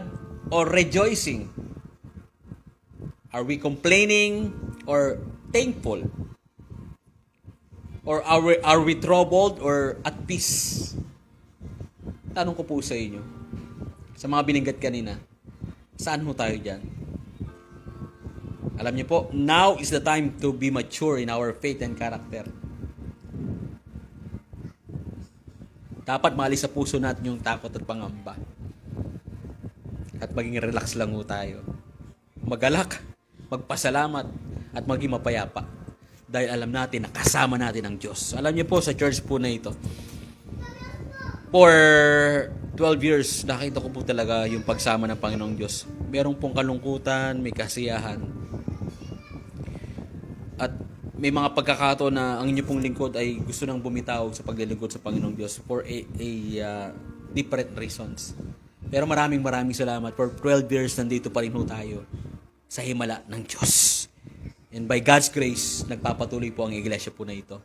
or rejoicing? Are we complaining or thankful? Or are we troubled or at peace? Tanong ko po sa inyo, sa mga bininggat kanina, saan ho tayo dyan? Alam niyo po, now is the time to be mature in our faith and character. Dapat maalis sa puso natin yung takot at pangamba. At maging relax lang ho tayo. Magalak, magpasalamat, at maging mapayapa. Dahil alam natin na kasama natin ang Diyos. Alam niyo po, sa church po na ito, for 12 years, nakita ko po talaga yung pagsama ng Panginoong Diyos. Merong pong kalungkutan, may kasiyahan. At may mga pagkakataon na ang inyo pong lingkod ay gusto nang bumitaw sa paglilingkod sa Panginoong Diyos for different reasons. Pero maraming salamat. For 12 years, nandito pa rin po tayo sa himala ng Diyos. And by God's grace, nagpapatuloy po ang iglesia po na ito.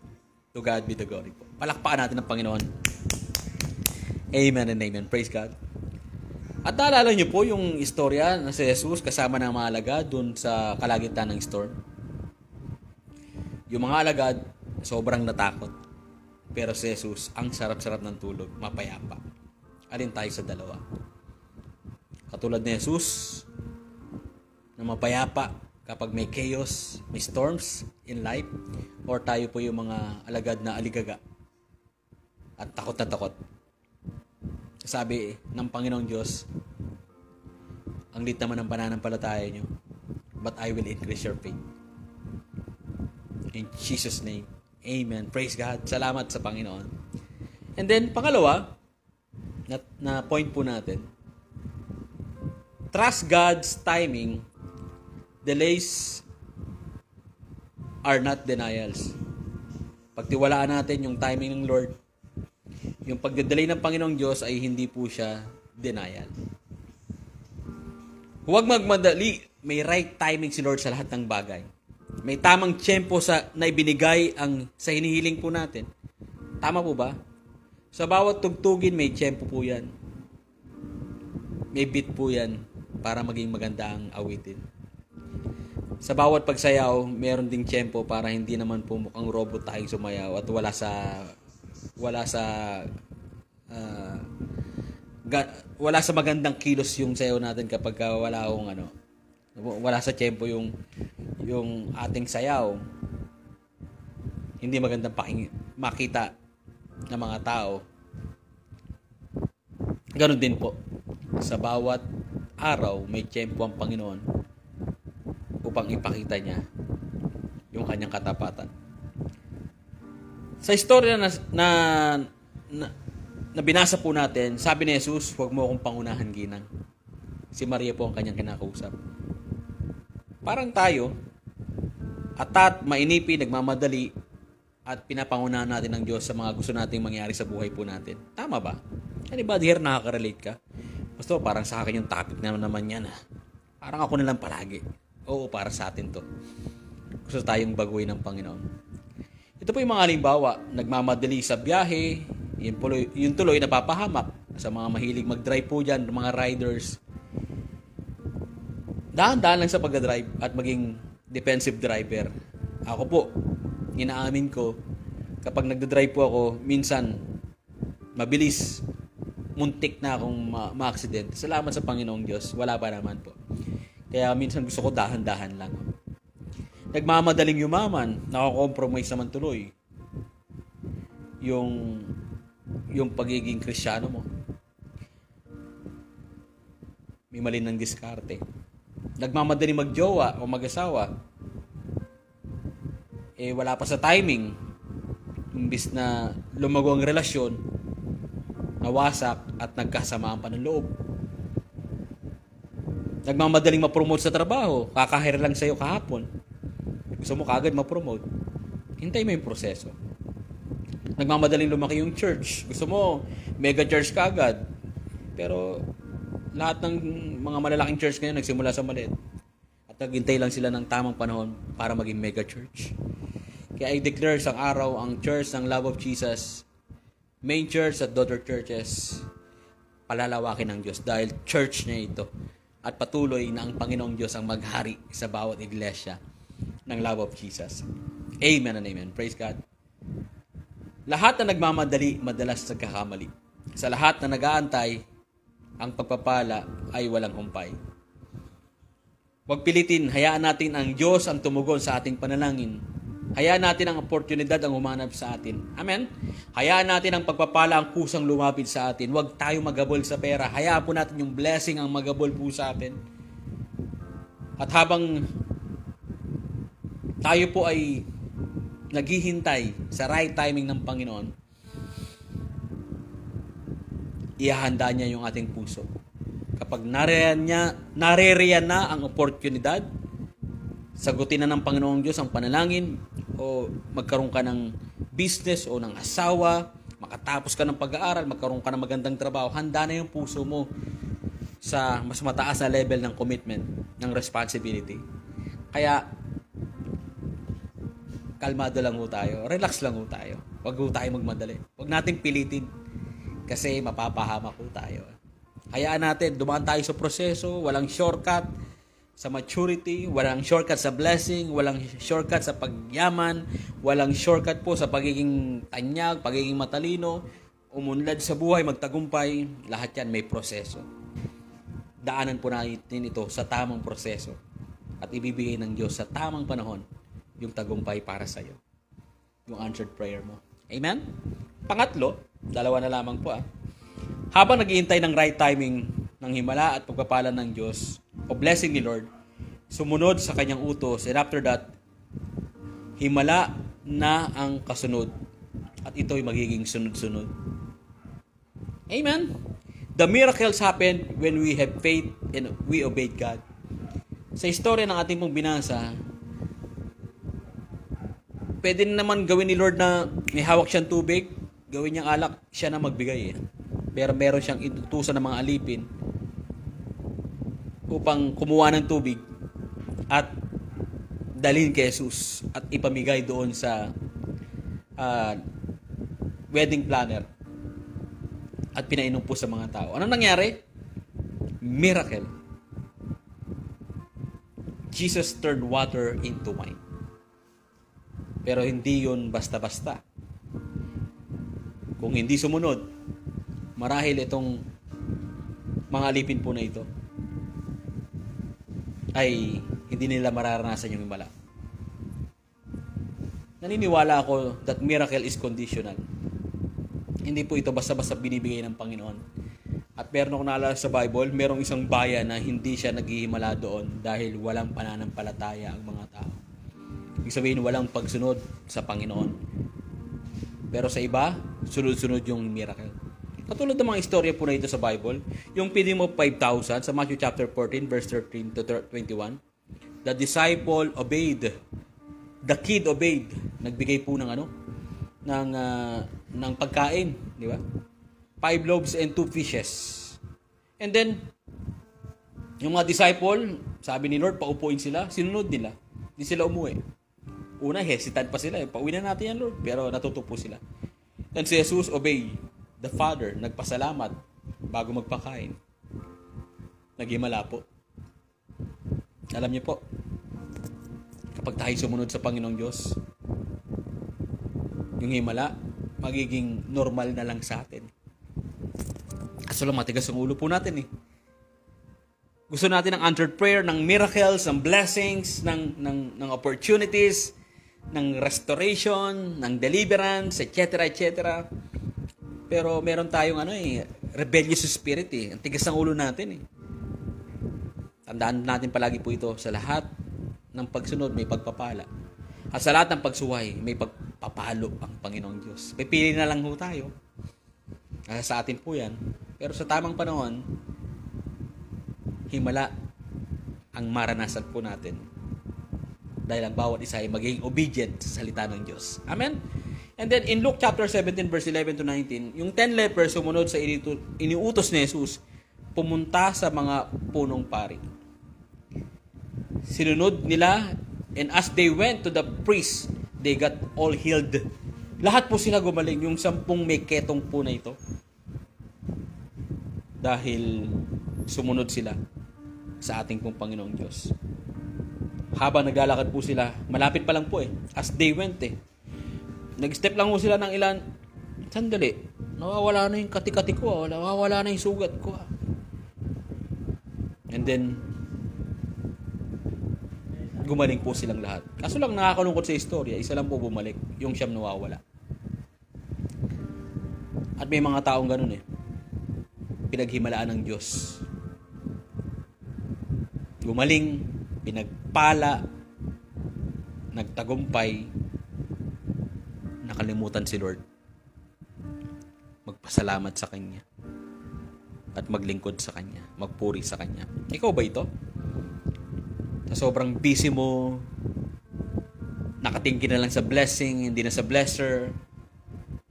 To God be the glory po. Palakpakan natin ang Panginoon. Amen and amen. Praise God. At naalala niyo po yung istorya na si Jesus kasama ng mga alagad dun sa kalagitnaan ng storm. Yung mga alagad, sobrang natakot. Pero si Jesus, ang sarap-sarap ng tulog, mapayapa. Alin tayo sa dalawa? Katulad ni Jesus, na mapayapa kapag may chaos, may storms in life, or tayo po yung mga alagad na aligaga at takot na takot. Sabi ng Panginoong Diyos, ang lit naman ng pananampalataya nyo, but I will increase your faith. In Jesus' name, amen. Praise God. Salamat sa Panginoon. And then, pangalawa, na point po natin, trust God's timing. Delays are not denials. Pagtiwalaan natin yung timing ng Lord, yung pagdedelay ng Panginoong Diyos ay hindi po siya denial. Huwag magmadali. May right timing si Lord sa lahat ng bagay. May tamang tiyempo na ibinigay sa hinihiling po natin. Tama po ba? Sa bawat tugtugin, may tiyempo po yan. May beat po yan para maging maganda ang awitin. Sa bawat pagsayaw, meron ding tiyempo para hindi naman po mukhang robot tayong sumayaw at wala sa magandang kilos yung sayaw natin kapag wala sa tiyempo yung yung ating sayaw, hindi magandang makita ng mga tao. Ganon din po. Sa bawat araw, may tiyempo ang Panginoon upang ipakita niya yung kanyang katapatan. Sa istorya na binasa po natin, sabi ni Jesus, huwag mo akong pangunahan ginang. Si Maria po ang kanyang kinakausap. Parang tayo, atat, mainipi, nagmamadali, at pinapangunahan natin ng Diyos sa mga gusto nating mangyari sa buhay po natin. Tama ba? Anybody here nakaka-relate ka? Pastor, parang sa akin yung topic naman yan. Parang ako na lang palagi. Oo, para sa atin to. Gusto tayong baguhin ng Panginoon. Ito po yung mga halimbawa, nagmamadali sa biyahe, yung tuloy napapahamak sa mga mahilig mag-drive po dyan, mga riders. Dahan-dahan lang sa pag-drive at maging defensive driver. Ako po, inaamin ko, kapag nagdadrive po ako, minsan, mabilis, muntik na akong ma-accident. Salamat sa Panginoong Diyos, wala pa naman po. Kaya minsan gusto ko dahan-dahan lang. Nagmamadaling yumaman, nakakompromise naman tuloy yung pagiging Kristiyano mo. May mali ng diskarte. Nagmamadaling magjowa o mag-asawa, wala pa sa timing. Imbis na lumago ang relasyon, nawasak at nagkasamaan pa ng loob. Nagmamadaling ma-promote sa trabaho, kakahire lang sa'yo kahapon. Gusto mo kaagad ma-promote. Hintay mo yung proseso. Nagmamadaling lumaki yung church. Gusto mo mega church kaagad. Pero lahat ng mga malalaking church ngayon nagsimula sa maliit. At naghintay lang sila ng tamang panahon para maging mega church. Kaya I declare isang araw ang church ng Love of Jesus, main church at daughter churches, palalawakin ng Diyos dahil church niya ito. At patuloy na ang Panginoong Diyos ang maghari sa bawat iglesia ng Love of Jesus. Amen and amen. Praise God. Lahat na nagmamadali, madalas nagkakamali. Sa lahat na nag-aantay, ang pagpapala ay walang humpay. Huwag pilitin, hayaan natin ang Diyos ang tumugon sa ating panalangin. Hayaan natin ang oportunidad ang humanap sa atin. Amen? Hayaan natin ang pagpapala ang kusang lumapit sa atin. Huwag tayo magabol sa pera. Hayaan po natin yung blessing ang magabol po sa atin. At habang tayo po ay naghihintay sa right timing ng Panginoon, ihahanda niya yung ating puso. Kapag naririyan na ang oportunidad, sagutin na ng Panginoong Diyos ang panalangin, o magkaroon ka ng business o ng asawa, makatapos ka ng pag-aaral, magkaroon ka ng magandang trabaho, handa na yung puso mo sa mas mataas na level ng commitment, ng responsibility. Kaya, kalmado lang ho tayo, relax lang ho tayo. Huwag ho tayo magmadali. Huwag nating pilitin kasi mapapahamak ho tayo. Hayaan natin, dumaan tayo sa proseso, walang shortcut sa maturity, walang shortcut sa blessing, walang shortcut sa pagyaman, walang shortcut po sa pagiging tanyag, pagiging matalino, umunlad sa buhay, magtagumpay, lahat yan may proseso. Daanan po natin ito sa tamang proseso at ibibigay ng Diyos sa tamang panahon yung tagumpay para sa iyo. Yung answered prayer mo. Amen? Pangatlo, dalawa na lamang po Habang naghihintay ng right timing ng himala at pagpapala ng Diyos o blessing ni Lord, sumunod sa kanyang utos, and after that, himala na ang kasunod at ito'y magiging sunod-sunod. Amen? The miracles happen when we have faith and we obeyed God. Sa istorya ng ating pong binasa, pwede naman gawin ni Lord na may hawak siyang tubig, gawin niyang alak, siya na magbigay. Pero meron siyang inutusan ng mga alipin upang kumuha ng tubig at dalhin kay Jesus at ipamigay doon sa wedding planner at pinainom po sa mga tao. Anong nangyari? Miracle. Jesus turned water into wine. Pero hindi yun basta-basta. Kung hindi sumunod, marahil itong mga alipin po na ito ay hindi nila mararanasan yung himala. Naniniwala ako that miracle is conditional. Hindi po ito basta-basta binibigay ng Panginoon. At meron akong naalala sa Bible, merong isang bayan na hindi siya naghihimala doon dahil walang pananampalataya ang mga tao. Ibig sabihin, walang pagsunod sa Panginoon. Pero sa iba, sunod-sunod yung miracle. Katulad ng mga istorya po na ito sa Bible, yung feeding of 5,000 sa Matthew chapter 14, verse 13 to 21, the disciple obeyed. The kid obeyed. Nagbigay po ng ng pagkain, di ba? 5 loaves and 2 fishes. And then, yung mga disciple, sabi ni Lord, paupuin sila, sinunod nila. Hindi sila umuwi. Una, hesitant pa sila. Pauwi na natin yan, Lord. Pero natutupo sila. And si Jesus obey the Father, nagpasalamat bago magpakain. Naghimala po. Alam niyo po, kapag tayo sumunod sa Panginoong Diyos, yung himala, magiging normal na lang sa atin. Kaso lang matigas ang ulo po natin eh. Gusto natin ng answered prayer, ng miracles, ng blessings, ng opportunities, ng restoration, ng deliverance, etc. etc. Pero meron tayong rebellious spirit eh. Ang tigas ng ulo natin eh. Tandaan natin palagi po ito, sa lahat ng pagsunod may pagpapala. At sa lahat ng pagsuway may pagpapalo ang Panginoong Diyos. Pipili na lang ho tayo. Sa atin po yan. Pero sa tamang panahon, himala ang maranasan po natin. Dahil ang bawat isa ay maging obedient sa salita ng Diyos. Amen? And then in Luke chapter 17 verse 11 to 19, yung 10 lepers sumunod sa iniutos ni Jesus, pumunta sa mga punong pari. Sinunod nila, and as they went to the priest, they got all healed. Lahat po sila gumaling, yung 10 may ketong po na ito. Dahil sumunod sila sa ating pong Panginoong Diyos. Habang naglalakad po sila, malapit pa lang po eh. As they went eh. Nag-step lang po sila ng ilan. Sandali, nawawala na yung kati-kati ko. Nawawala na yung sugat ko. And then, gumaling po silang lahat. Kaso lang nakakalungkot sa istorya, isa lang po bumalik, yung siyam nawawala. At may mga taong ganun eh. Pinaghimalaan ng Diyos. Gumaling, pinagpala, nagtagumpay, nakalimutan si Lord. Magpasalamat sa Kanya. At maglingkod sa Kanya. Magpuri sa Kanya. Ikaw ba ito? Sa sobrang busy mo, nakatingin ka na lang sa blessing, hindi na sa blesser.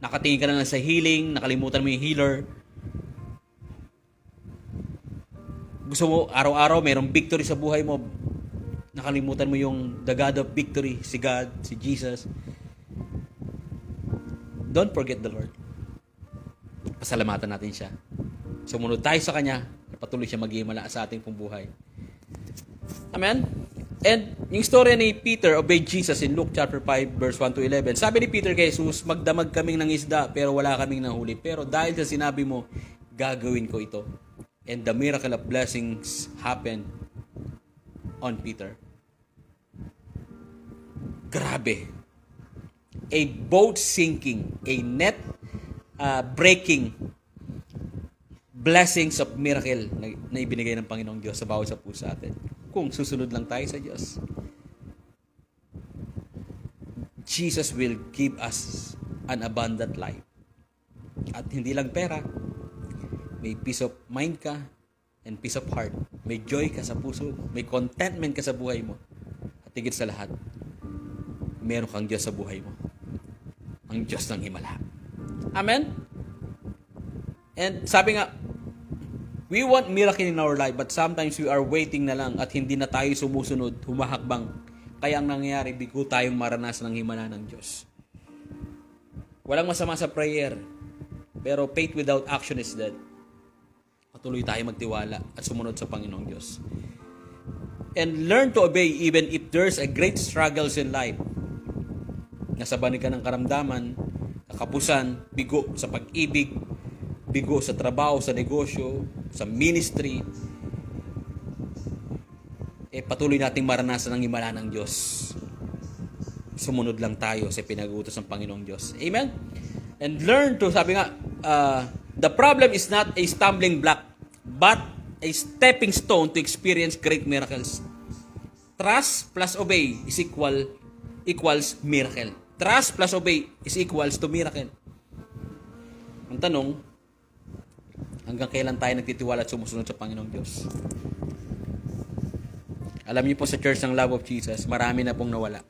Nakatingin ka na lang sa healing, nakalimutan mo yung healer. Gusto mo, araw-araw, mayroong victory sa buhay mo. Nakalimutan mo yung the God of victory, si God, si Jesus. Don't forget the Lord. Pasalamatan natin siya. Sumunod tayo sa Kanya, patuloy siya maghihimala sa ating pong buhay. Amen? And yung story ni Peter obeyed Jesus in Luke chapter 5 verse 1 to 11. Sabi ni Peter kay Jesus, magdamag kaming ng isda pero wala kaming nahuli. Pero dahil sa sinabi mo, gagawin ko ito. And the miracle of blessings happened on Peter. Grabe. A boat sinking, a net breaking blessings of miracle na ibinigay ng Panginoong Diyos sa bawat isa po sa atin. Kung susunod lang tayo sa Diyos. Jesus will give us an abundant life. At hindi lang pera, may peace of mind ka and peace of heart. May joy ka sa puso, may contentment ka sa buhay mo. At higit sa lahat, meron kang Diyos sa buhay mo. Ang Diyos ng himala. Amen? And sabi nga, we want miracle in our life, but sometimes we are waiting na lang at hindi na tayo sumusunod, humahakbang. Kaya ang nangyayari, bigo tayong maranasan ng himala ng Diyos. Walang masama sa prayer, pero faith without action is dead. Patuloy tayo magtiwala at sumunod sa Panginoong Diyos. And learn to obey even if there's a great struggles in life. Nasa banig ka ng karamdaman, kakapusan, bigo sa pag-ibig, bigo sa trabaho, sa negosyo, sa ministry. patuloy nating maranasan ang himala ng Diyos. Sumunod lang tayo sa pinag-uutos ng Panginoong Diyos. Amen? And learn to, sabi nga, the problem is not a stumbling block, but a stepping stone to experience great miracles. Trust plus obey equals miracle. Trust plus obey is equals to miracle. Ang tanong, hanggang kailan tayo nagtitiwala at sumusunod sa Panginoong Diyos? Alam niyo po sa Church ng Love of Jesus, marami na pong nawala.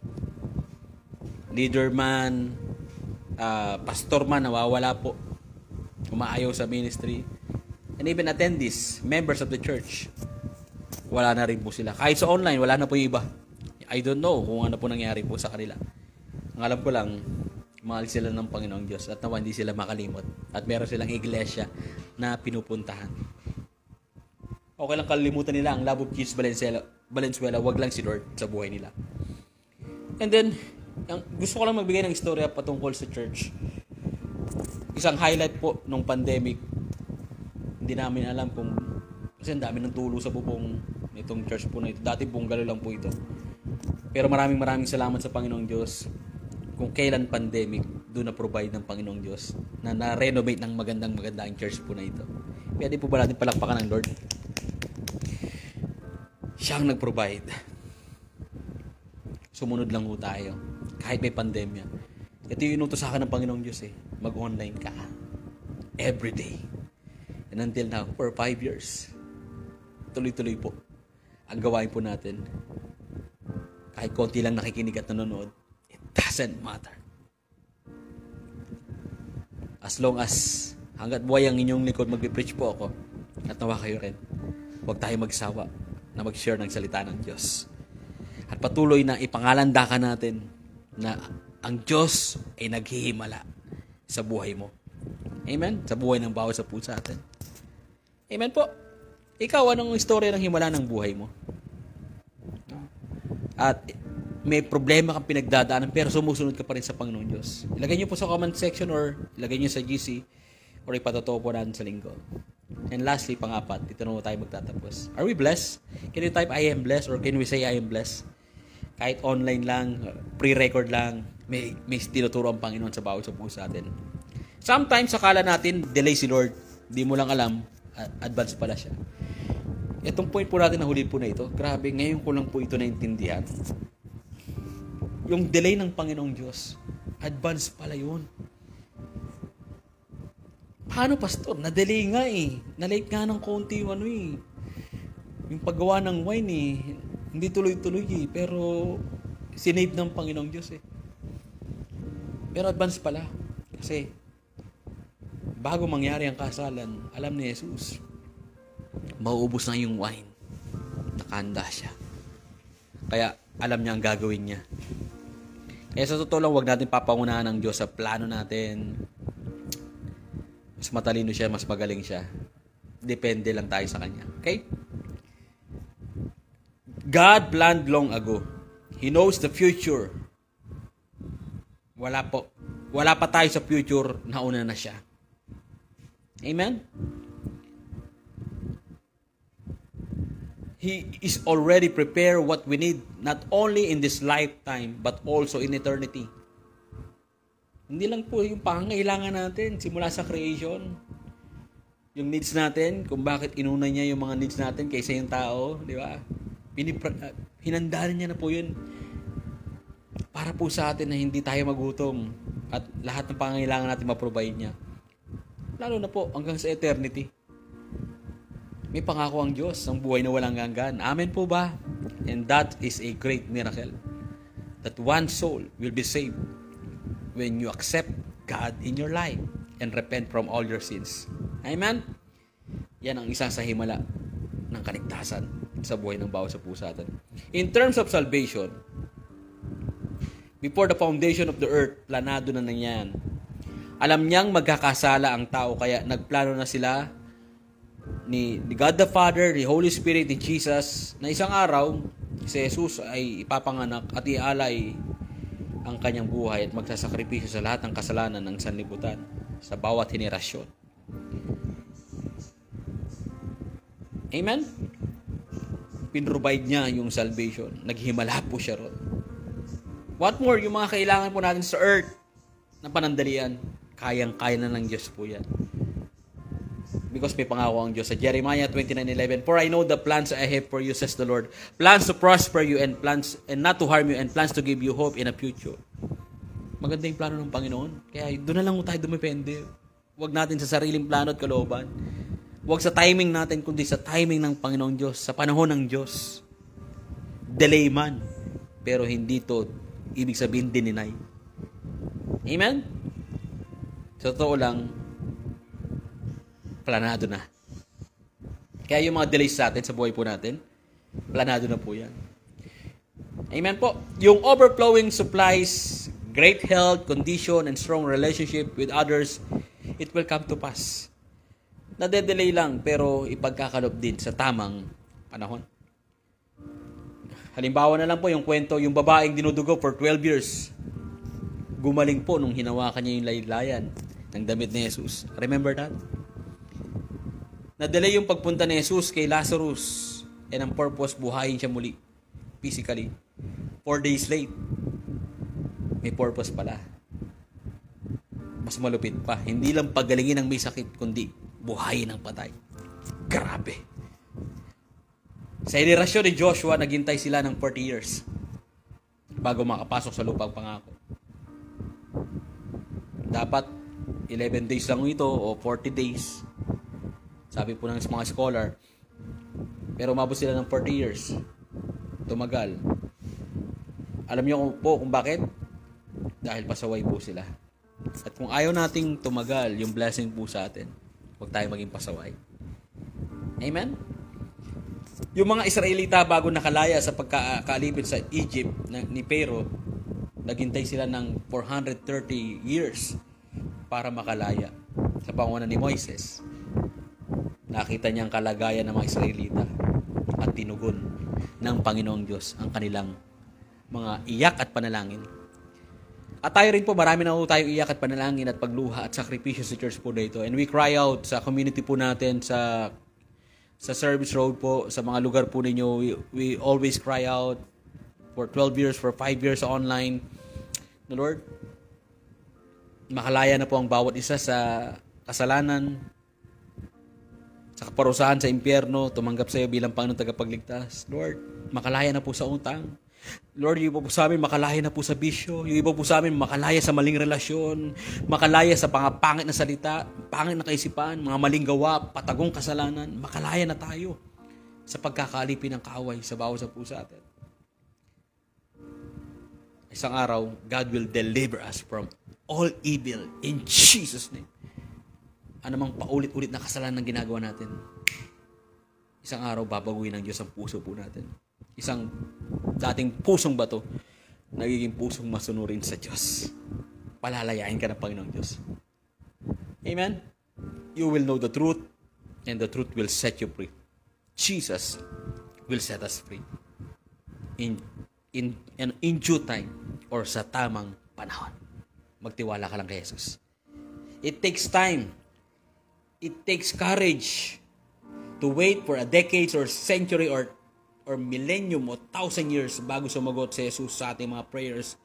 Leader man, pastor man, nawawala po. Umaayaw sa ministry. And even attendees, members of the church, wala na rin po sila. Kahit sa online, wala na po yung iba. I don't know kung ano po nangyari po sa kanila. Ang alam ko lang, mahal sila ng Panginoong Diyos at nawa hindi sila makalimot. At meron silang iglesia na pinupuntahan. Okay lang kalimutan nila ang Love of Jesus Valenzuela, wag lang si Lord sa buhay nila. And then, gusto ko lang magbigay ng istorya patungkol sa church. Isang highlight po nung pandemic, hindi namin alam kung, kasi ang dami ng tulo sa bubong nitong church po na ito. Dati bungalo lang po ito. Pero maraming salamat sa Panginoong Diyos kung kailan pandemic, doon na-provide ng Panginoong Diyos na na-renovate ng magandang ang church po na ito. Pwede po ba natin palakpakan ng Lord? Siya ang nag-provide. Sumunod lang po tayo. Kahit may pandemya. Ito yung inutos sa akin ng Panginoong Diyos Mag-online ka. Every day. And until now, for 5 years, tuloy-tuloy po ang gawain po natin. Kahit konti lang nakikinig at nanonood, it doesn't matter. As long as hanggat buhay ang inyong likod, magpipreach po ako at nawa kayo rin. Huwag tayo magsawa na mag-share ng salita ng Diyos. At patuloy na ipangalandakan natin na ang Diyos ay naghihimala sa buhay mo. Amen? Sa buhay ng bawat sa puso atin. Amen po. Ikaw, anong istorya ng himala ng buhay mo? At may problema kang pinagdadaanan pero sumusunod ka pa rin sa Panginoong Diyos. Ilagay niyo po sa comment section or ilagay niyo sa GC or ipatotoo po natin sa linggo. And lastly, pang-apat, dito na tayo magtatapos. Are we blessed? Can you type I am blessed or can we say I am blessed? Kahit online lang, pre-record lang, may tinuturo ang Panginoon sa bawat sa puso natin. Sometimes, akala natin, delay si Lord. Di mo lang alam, advance pala siya. Itong point po natin na huli po na ito, grabe, ngayon ko lang po ito naintindihan. Yung delay ng Panginoong Diyos, advance pala yun. Paano, pastor? Na-delay nga Na-late nga ng konti yung yung paggawa ng wine hindi tuloy-tuloy pero sinave ng Panginoong Diyos Pero advance pala. Kasi, bago mangyari ang kasalan, alam ni Jesus, mauubos na yung wine. Nakahanda siya. Kaya, alam niya ang gagawin niya. Kaya sa totoo lang, huwag natin papangunahan ng Diyos sa plano natin. Mas matalino siya, mas magaling siya. Depende lang tayo sa Kanya. Okay? God planned long ago. He knows the future. Wala pa tayo sa future, nauna na siya. Amen? He is already prepared what we need, not only in this lifetime, but also in eternity. Hindi lang po yung pangangailangan natin simula sa creation. Yung needs natin, kung bakit inuna niya yung mga needs natin kaysa yung tao, di ba? Hinandaan niya na po yun para po sa atin na hindi tayo magutom at lahat ng pangangailangan natin ma-provide niya. Lalo na po hanggang sa eternity. May pangako ang Diyos, ang buhay na walang hanggan. Amen po ba? And that is a great miracle. That one soul will be saved when you accept God in your life and repent from all your sins. Amen? Yan ang isa sa himala ng kaligtasan sa buhay ng bawat sa puso natin. In terms of salvation, before the foundation of the earth, planado na yan. Alam niyang magkakasala ang tao, kaya nagplano na sila ni God the Father, the Holy Spirit, ni Jesus, na isang araw, si Jesus ay ipapanganak at ialay ang kanyang buhay at magsasakripisyo sa lahat ng kasalanan ng sanlibutan sa bawat henerasyon. Amen? pinrovide niya yung salvation. Naghimala po siya ron. What more, yung mga kailangan po natin sa earth na panandalian, kayang-kaya na ng Diyos po yan. Because may pangako ang Diyos sa Jeremiah 29:11, "For I know the plans I have for you, says the Lord, plans to prosper you and not to harm you, and plans to give you hope in a future." Maganda yung plano ng Panginoon. Kaya doon na lang tayo dumepende. Huwag natin sa sariling plano at kalooban. Huwag sa timing natin, kundi sa timing ng Panginoong Diyos, sa panahon ng Diyos. Delay man, pero hindi to ibig sabihin dininay. Amen? Sa totoo lang, planado na. Kaya yung mga delays sa atin, sa buhay po natin, planado na po yan. Amen po. Yung overflowing supplies, great health, condition, and strong relationship with others, it will come to pass. Nade-delay lang, pero ipagkakalob din sa tamang panahon. Halimbawa na lang po yung kwento, yung babaeng dinudugo for 12 years. Gumaling po nung hinawakan niya yung laylayan ng damit ni Jesus. Remember that? Na-delay yung pagpunta ni Jesus kay Lazarus, and ang purpose, buhayin siya muli, physically. 4 days late, may purpose pala. Mas malupit pa. Hindi lang pagalingin ang may sakit, kundi buhayin ang patay. Grabe. Sa henerasyon ni Joshua, naghintay sila ng 40 years bago makapasok sa lupang pangako. Dapat 11 days lang ito o 40 days. Sabi po ng mga scholar. Pero umabot sila ng 40 years. Tumagal. Alam niyo po kung bakit? Dahil pasaway po sila. At kung ayaw nating tumagal yung blessing po sa atin, huwag tayo maging pasaway. Amen? Yung mga Israelita bago nakalaya sa pagkaalipin sa Egypt ni Pharaoh, naghintay sila ng 430 years para makalaya sa pangunan ni Moises. Nakita niya ang kalagayan ng mga Israelita at tinugon ng Panginoong Diyos ang kanilang mga iyak at panalangin. At tayo rin po, marami na po tayong iyak at panalangin at pagluha at sakripisyo sa church po dito. And we cry out sa community po natin, sa service road po, sa mga lugar po ninyo. We always cry out for 12 years, for 5 years online. The Lord, makalaya na po ang bawat isa sa kasalanan, sa kaparusahan sa impyerno, tumanggap sa iyo bilang Panginoon tagapagligtas. Lord, makalaya na po sa utang. Lord, yung iba po sa amin, makalaya na po sa bisyo. Yung iba po sa amin, makalaya sa maling relasyon. Makalaya sa pangit na salita, pangit na kaisipan, mga maling gawa, patagong kasalanan. Makalaya na tayo sa pagkakalipin ng kaaway sa bawat sa puso atin. Isang araw, God will deliver us from all evil in Jesus' name. Anumang paulit-ulit na kasalanan ng ginagawa natin, isang araw babaguhin ng Diyos ang puso po natin. Isang dating pusong bato, nagiging pusong masunurin sa Diyos. Palalayain ka ng Panginoong Diyos. Amen? You will know the truth, and the truth will set you free. Jesus will set us free. In due time, or sa tamang panahon. Magtiwala ka lang kay Jesus. It takes time. It takes courage to wait for a decades or century or millennium o 1,000 years bago sumagot si Jesus sa ating mga prayers.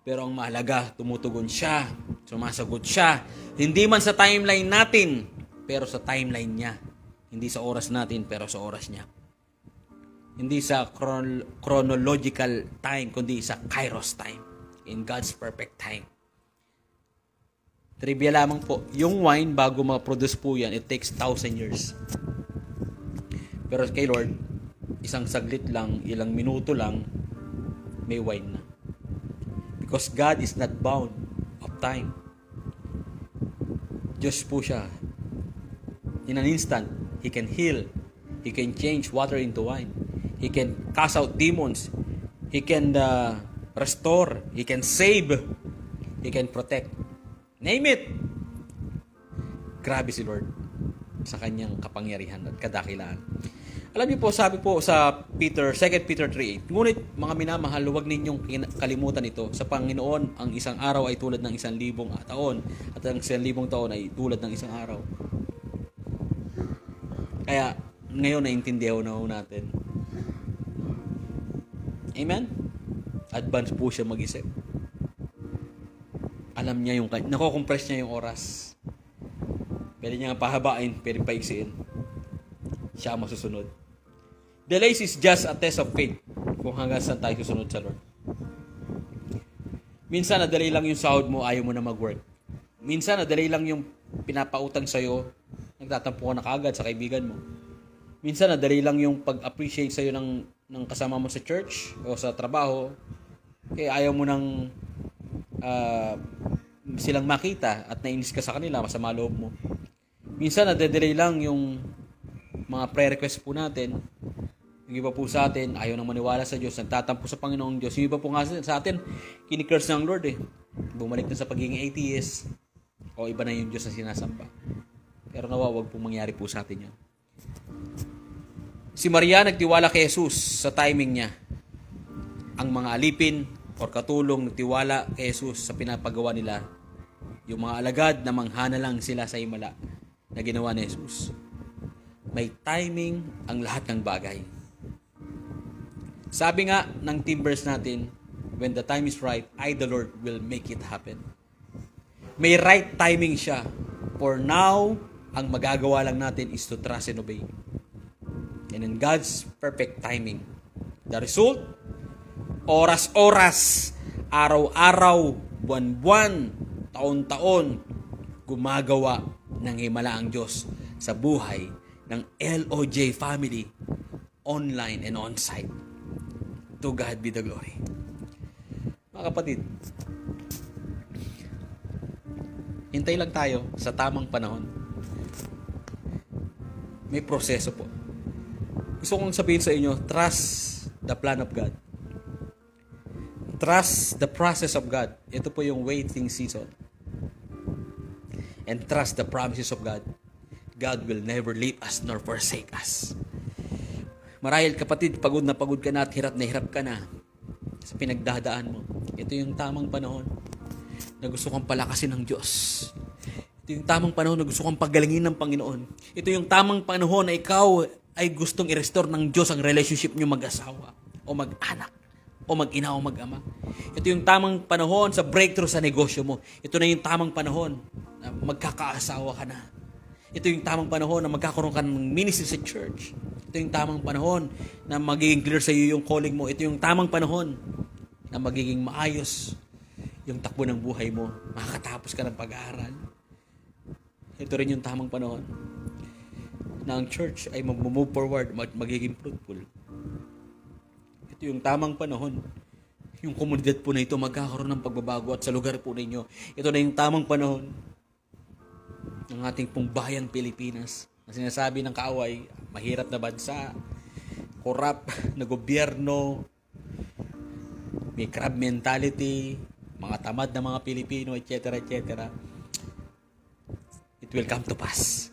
Pero ang mahalaga, tumutugon siya, sumasagot siya. Hindi man sa timeline natin, pero sa timeline niya. Hindi sa oras natin, pero sa oras niya. Hindi sa chronological time, kundi sa kairos time. In God's perfect time. Trivia lamang po, yung wine, bago ma-produce po yan, it takes 1,000 years. Pero kay Lord, isang saglit lang, ilang minuto lang, may wine na. Because God is not bound of time. Diyos po siya. In an instant, He can heal. He can change water into wine. He can cast out demons. He can restore. He can save. He can protect. Name it. Grabe si Lord sa kanyang kapangyarihan at kadakilaan. Alam niyo po, sabi po sa 2 Peter 3:8, ngunit mga minamahal, huwag ninyong kalimutan ito. Sa Panginoon, ang isang araw ay tulad ng 1,000 taon, at ang 1,000 taon ay tulad ng isang araw. Kaya, ngayon naintindihan na natin Amen? Advance po siya mag-isip. Alam niya nako-compress niya yung oras. Pwede niya pahabain, pwede paiksiin. Siya ang masusunod. Delays is just a test of faith kung hanggang saan tayo susunod sa Lord. Minsan, na-delay lang yung sahod mo, ayaw mo na mag-work. Minsan, na-delay lang yung pinapautang sa'yo, nagtatampo ka na kaagad sa kaibigan mo. Minsan, na-delay lang yung pag-appreciate sa'yo ng kasama mo sa church o sa trabaho, kaya ayaw mo nang silang makita at nainis ka sa kanila, masama loob mo. Minsan, na-delay lang yung mga prayer request po natin. Yung iba po sa atin, ayaw nang maniwala sa Diyos, nagtatampo sa Panginoong Diyos. Yung iba po nga sa atin, kinikurse ng Lord Bumalik na sa pagiging atheist, o iba na yung Diyos na sinasamba. Pero nawa, wag pong mangyari po sa atin yan. Si Maria nagtiwala kay Jesus sa timing niya. Ang mga alipin o katulong nagtiwala kay Jesus sa pinapagawa nila. Yung mga alagad na manghana lang sila sa himala na ginawa ni Jesus. May timing ang lahat ng bagay. Sabi nga ng timbers natin, when the time is right, I, the Lord, will make it happen. May right timing siya. For now, ang magagawa lang natin is to trust and obey. And in God's perfect timing. The result, oras-oras, araw-araw, buwan-buwan, taon-taon, gumagawa ng himala ang Diyos sa buhay ng LOJ family, online and on-site. To God be the glory. Mga kapatid, hintay lang tayo sa tamang panahon. May proseso po. Gusto kong sabihin sa inyo, trust the plan of God. Trust the process of God. Ito po yung waiting season. And trust the promises of God. God will never leave us nor forsake us. Marahil kapatid, pagod na hirap ka na sa pinagdadaan mo. Ito yung tamang panahon na gusto kang palakasin ng Diyos. Ito yung tamang panahon na gusto kang pagalingin ng Panginoon. Ito yung tamang panahon na ikaw ay gustong i-restore ng Diyos ang relationship niyo mag-asawa o mag-anak o mag-ina o mag-ama. Ito yung tamang panahon sa breakthrough sa negosyo mo. Ito na yung tamang panahon na magkakaasawa ka na. Ito yung tamang panahon na magkakaroon ka ng ministry sa church. Ito yung tamang panahon na magiging clear sa iyo yung calling mo. Ito yung tamang panahon na magiging maayos yung takbo ng buhay mo. Makakatapos ka ng pag-aaral. Ito rin yung tamang panahon na ang church ay mag-move forward, magiging fruitful. Ito yung tamang panahon. Yung komunidad po na ito magkakaroon ng pagbabago at sa lugar po ninyo. Ito na yung tamang panahon ng ating pong bayan Pilipinas. Na sinasabi ng kaaway, mahirap na bansa, korap na gobyerno, may crab mentality, mga tamad na mga Pilipino, etc. etc. It will come to pass.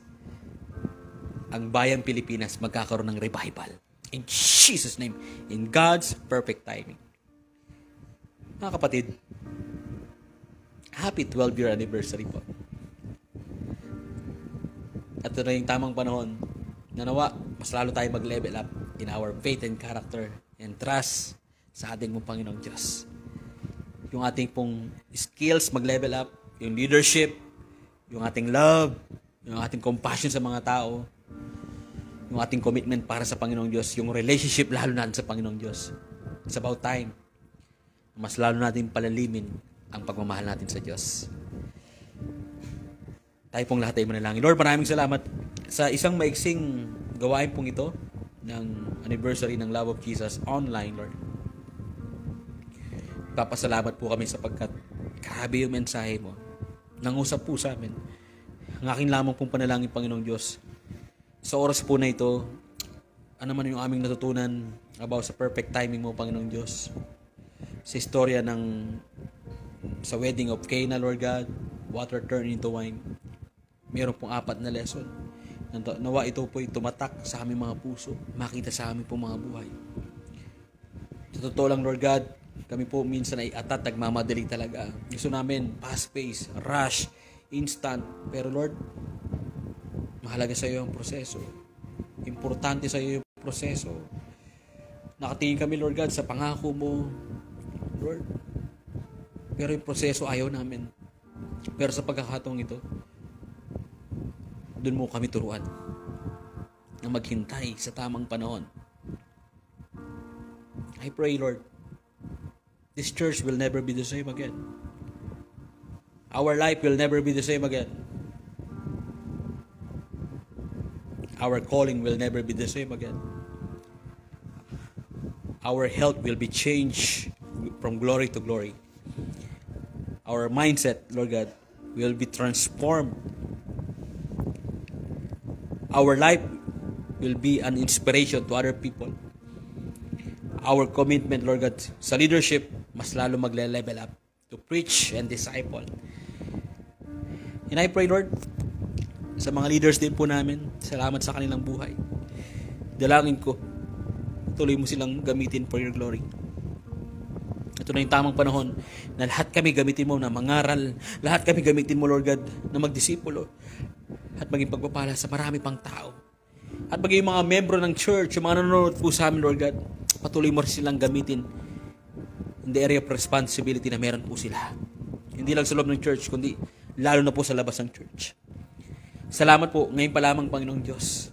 Ang bayan Pilipinas magkakaroon ng revival. In Jesus' name. In God's perfect timing. Mga kapatid, happy 12-year anniversary po. At ito na yung tamang panahon na nawa, mas lalo tayo mag-level up in our faith and character and trust sa ating mong Panginoong Diyos. Yung ating pong skills mag-level up, yung leadership, yung ating love, yung ating compassion sa mga tao, yung ating commitment para sa Panginoong Diyos, yung relationship lalo natin sa Panginoong Diyos. It's about time. Mas lalo natin palalimin ang pagmamahal natin sa Diyos. Tayo pong lahat ay manalangin. Lord, maraming salamat sa isang maiksing gawain pong ito ng anniversary ng Love of Jesus online, Lord. Papasalamat po kami sapagkat grabe yung mensahe mo. Nangusap po sa amin. Ang aking lamang pong panalangin, Panginoong Diyos, sa oras po na ito, ano man yung aming natutunan about sa perfect timing mo, Panginoong Diyos. Sa istorya sa wedding of Cana, Lord God, water turned into wine. Meron pong 4 na lesson. Nawa ito po'y tumatak sa aming mga puso, makita sa aming pong mga buhay. Sa totoo lang, Lord God, kami po minsan ay nagmamadali talaga. Gusto namin fast-paced, rush, instant. Pero Lord, mahalaga sa iyo ang proseso. Importante sa iyo yung proseso. Nakatingin kami, Lord God, sa pangako mo, Lord. Pero yung proseso ayaw namin. Pero sa pagkakataong ito, doon mo kami turuan na maghintay sa tamang panahon. I pray, Lord, this church will never be the same again. Our life will never be the same again. Our calling will never be the same again. Our health will be changed from glory to glory. Our mindset, Lord God, will be transformed. Our life will be an inspiration to other people. Our commitment, Lord God, sa leadership, mas lalo magle-level up to preach and disciple. And I pray, Lord, sa mga leaders din po namin, salamat sa kanilang buhay. Dalangin ko, tuloy mo silang gamitin for your glory. Ito na yung tamang panahon na lahat kami gamitin mo na mangaral, lahat kami gamitin mo, Lord God, na magdisipulo at maging pagpapala sa marami pang tao. At maging mga membro ng church, yung mga nanonood po sa amin, Lord God, patuloy mo rin silang gamitin in the area of responsibility na meron po sila. Hindi lang sa loob ng church, kundi lalo na po sa labas ng church. Salamat po, ngayon pa lamang, Panginoong Diyos.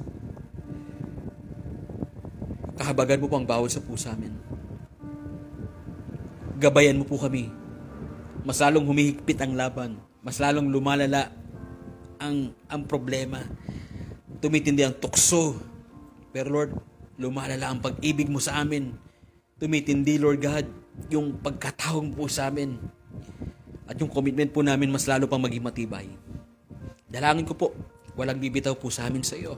Kahabagan mo po ang bawat sa puso amin. Gabayan mo po kami. Mas lalong humihigpit ang laban. Mas lalong lumalala ang problema. Tumitindi ang tukso. Pero Lord, lumalala ang pag-ibig mo sa amin. Tumitindi, Lord God, yung pagkatawang po sa amin. At yung commitment po namin mas lalo pang maging matibay. Dalangin ko po, walang bibitaw po sa amin sa iyo.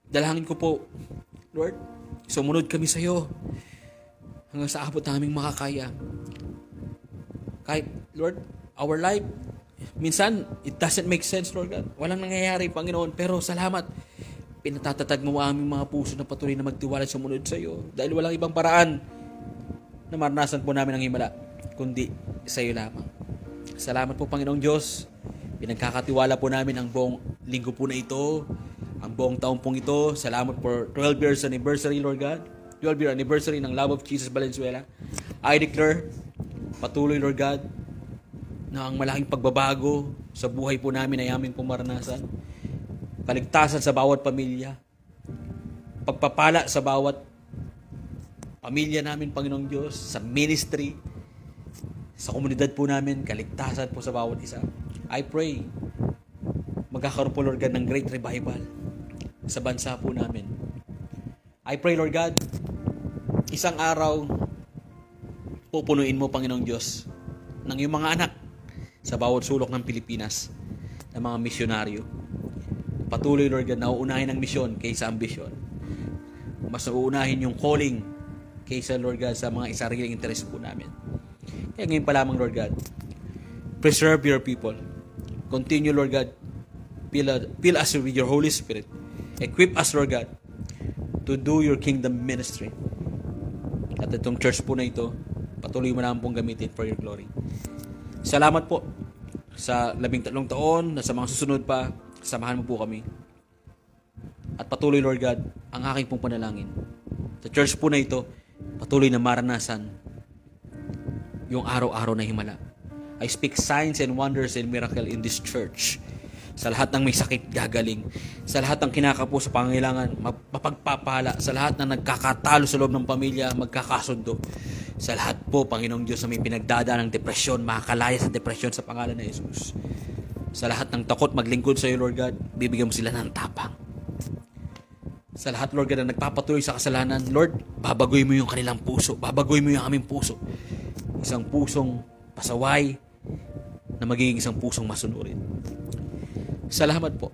Dalangin ko po, Lord, sumunod kami sa iyo hanggang sa abot naming makakaya. Kahit, Lord, our life, minsan, it doesn't make sense, Lord God. Walang nangyayari, Panginoon, pero salamat. Pinatatatag mo ang aming mga puso na patuloy na magtiwala sumunod sa iyo. Dahil walang ibang paraan na maranasan po namin ang himala, kundi sa iyo lamang. Salamat po, Panginoong Diyos. Pinagkakatiwala po namin ang buong linggo po na ito, ang buong taon pong ito. Salamat for 12 years anniversary, Lord God. 12-year anniversary ng Love of Jesus Valenzuela. I declare, patuloy, Lord God, na ang malaking pagbabago sa buhay po namin ay aming pumaranasan. Kaligtasan sa bawat pamilya. Pagpapala sa bawat pamilya namin, Panginoong Diyos, sa ministry, sa komunidad po namin, kaligtasan po sa bawat isa. I pray, magkakaroon po, Lord God, ng great revival sa bansa po namin. I pray, Lord God, isang araw, pupunuin mo, Panginoong Diyos, ng iyong mga anak sa bawat sulok ng Pilipinas, ng mga misyonaryo. Patuloy, Lord God, na uunahin ang misyon kaysa ambisyon. Mas uunahin yung calling kaysa, Lord God, sa mga isariling interest po namin. Kaya ngayon pa lamang, Lord God, preserve your people. Continue, Lord God, fill us with your Holy Spirit. Equip us, Lord God, to do your kingdom ministry. At itong church po na ito, patuloy mo naman pong gamitin for your glory. Salamat po sa 13 taon na sa mga susunod pa, samahan mo po kami. At patuloy, Lord God, ang aking pong panalangin. Sa church po na ito, patuloy na maranasan yung araw-araw na himala. I speak signs and wonders and miracle in this church. Sa lahat ng may sakit, gagaling. Sa lahat ng kinakapo sa pangangailangan, mapagpapala. Sa lahat ng nagkakatalo sa loob ng pamilya, magkakasundo. Sa lahat po, Panginoong Diyos, na may pinagdadaan ng depresyon, makakalaya sa depresyon sa pangalan ng Jesus. Sa lahat ng takot maglingkod sa iyo, Lord God, bibigyan mo sila ng tapang. Sa lahat, Lord God, na nagpapatuloy sa kasalanan, Lord, babagoy mo yung kanilang puso. Babagoy mo yung aming puso. Isang pusong pasaway na magiging isang pusong masunurin. Salamat po.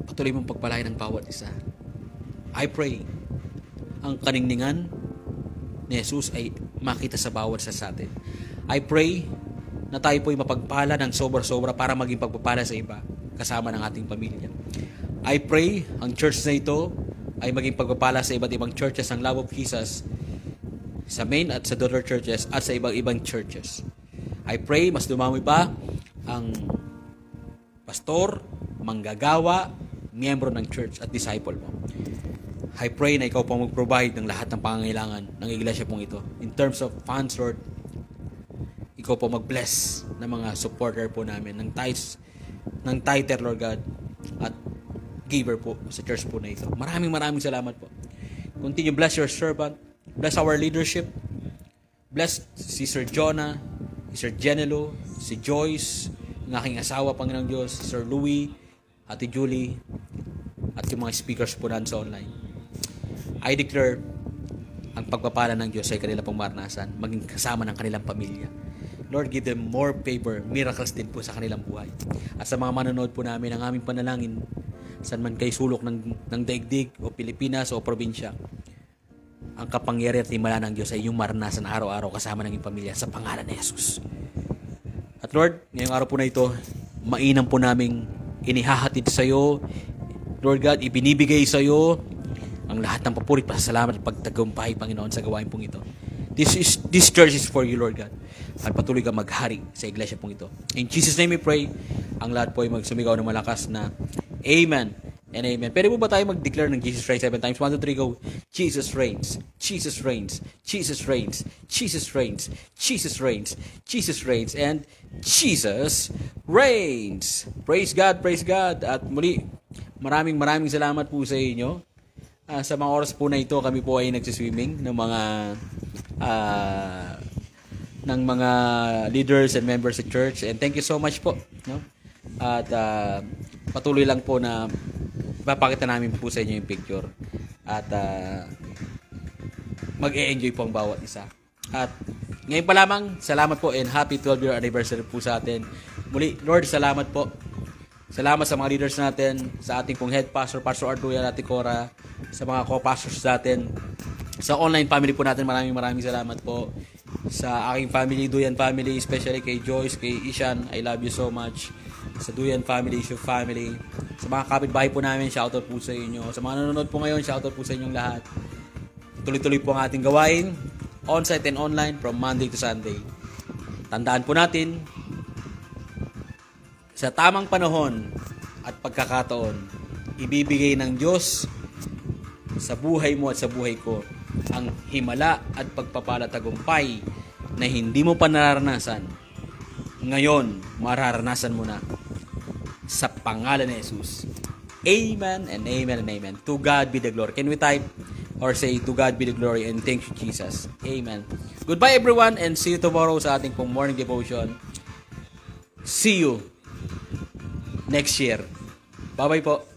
Patuloy mong pagpalain ng bawat isa. I pray ang kaningningan ni Jesus ay makita sa bawat isa sa atin. I pray na tayo po'y mapagpala ng sobra-sobra para maging pagpapala sa iba kasama ng ating pamilya. I pray ang church na ito ay maging pagpapala sa iba't ibang churches ng Love of Jesus, sa main at sa daughter churches at sa ibang churches. I pray mas dumami pa ang pastor, manggagawa, miyembro ng church at disciple mo. I pray na ikaw po mag-provide ng lahat ng pangangailangan ng iglesia pong ito. In terms of funds, Lord, ikaw po mag-bless ng mga supporter po namin, ng tither, Lord God, at giver po sa church po na ito. Maraming salamat po. Continue bless your servant, bless our leadership, bless si Sir Jonah, si Sir Genelo, si Joyce, yung aking asawa, Panginoong Diyos, si Sir Louie, Ate Julie, at yung mga speakers po natin sa online. I declare ang pagpapala ng Diyos ay kanila pong maranasan, maging kasama ng kanilang pamilya. Lord, give them more favor, miracles din po sa kanilang buhay. At sa mga manonood po namin, ang aming panalangin, saan man kay sulok ng daigdig o Pilipinas o probinsya, ang kapangyarihan at himala ng Diyos ay yung maranasan araw-araw kasama ng iyong pamilya sa pangalan ni Jesus. At Lord, ngayong araw po na ito, mainam po naming inihahatid sa iyo, Lord God, ibinibigay sa iyo ang lahat ng papuri, pasasalamat at pagtagumpay, Panginoon, sa gawain pong ito. This church is for you, Lord God. At patuloy ka maghari sa iglesia pong ito. In Jesus' name we pray, ang lahat po ay magsumigaw ng malakas na Amen and Amen. Pwede po ba tayo mag-declare ng Jesus reigns 7 times? 1, 2, 3, go. Jesus reigns. Jesus reigns. Jesus reigns. Jesus reigns. Jesus reigns. Jesus reigns. And Jesus reigns. Praise God. Praise God. At muli, maraming salamat po sa inyo. Sa mga oras po na ito, kami po ay nagsiswimming ng mga leaders and members of church. And thank you so much po. No? At patuloy lang po na papakita namin po sa inyo yung picture. At mag-e-enjoy po ang bawat isa. At ngayon pa lamang, salamat po and happy 12-year anniversary po sa atin. Muli, Lord, salamat po. Salamat sa mga leaders natin, sa ating pong head pastor, Pastor Arduya, Ate Cora, sa mga co-pastors natin, sa online family po natin, maraming salamat po. Sa aking family, Duyan family, especially kay Joyce, kay Ishan, I love you so much. Sa Duyan family, Shu family, sa mga kapitbahay po namin, shoutout po sa inyo. Sa mga nanonood po ngayon, shoutout po sa inyong lahat. Tuloy-tuloy po ang ating gawain, on-site and online, from Monday to Sunday. Tandaan po natin, sa tamang panahon at pagkakataon, ibibigay ng Diyos sa buhay mo at sa buhay ko ang himala at pagpapalatagumpay na hindi mo pa nararanasan. Ngayon, mararanasan mo na sa pangalan ni Jesus. Amen and amen and amen. To God be the glory. Can we type or say, to God be the glory and thank you, Jesus. Amen. Goodbye everyone and see you tomorrow sa ating pong morning devotion. See you next year. Bye-bye po.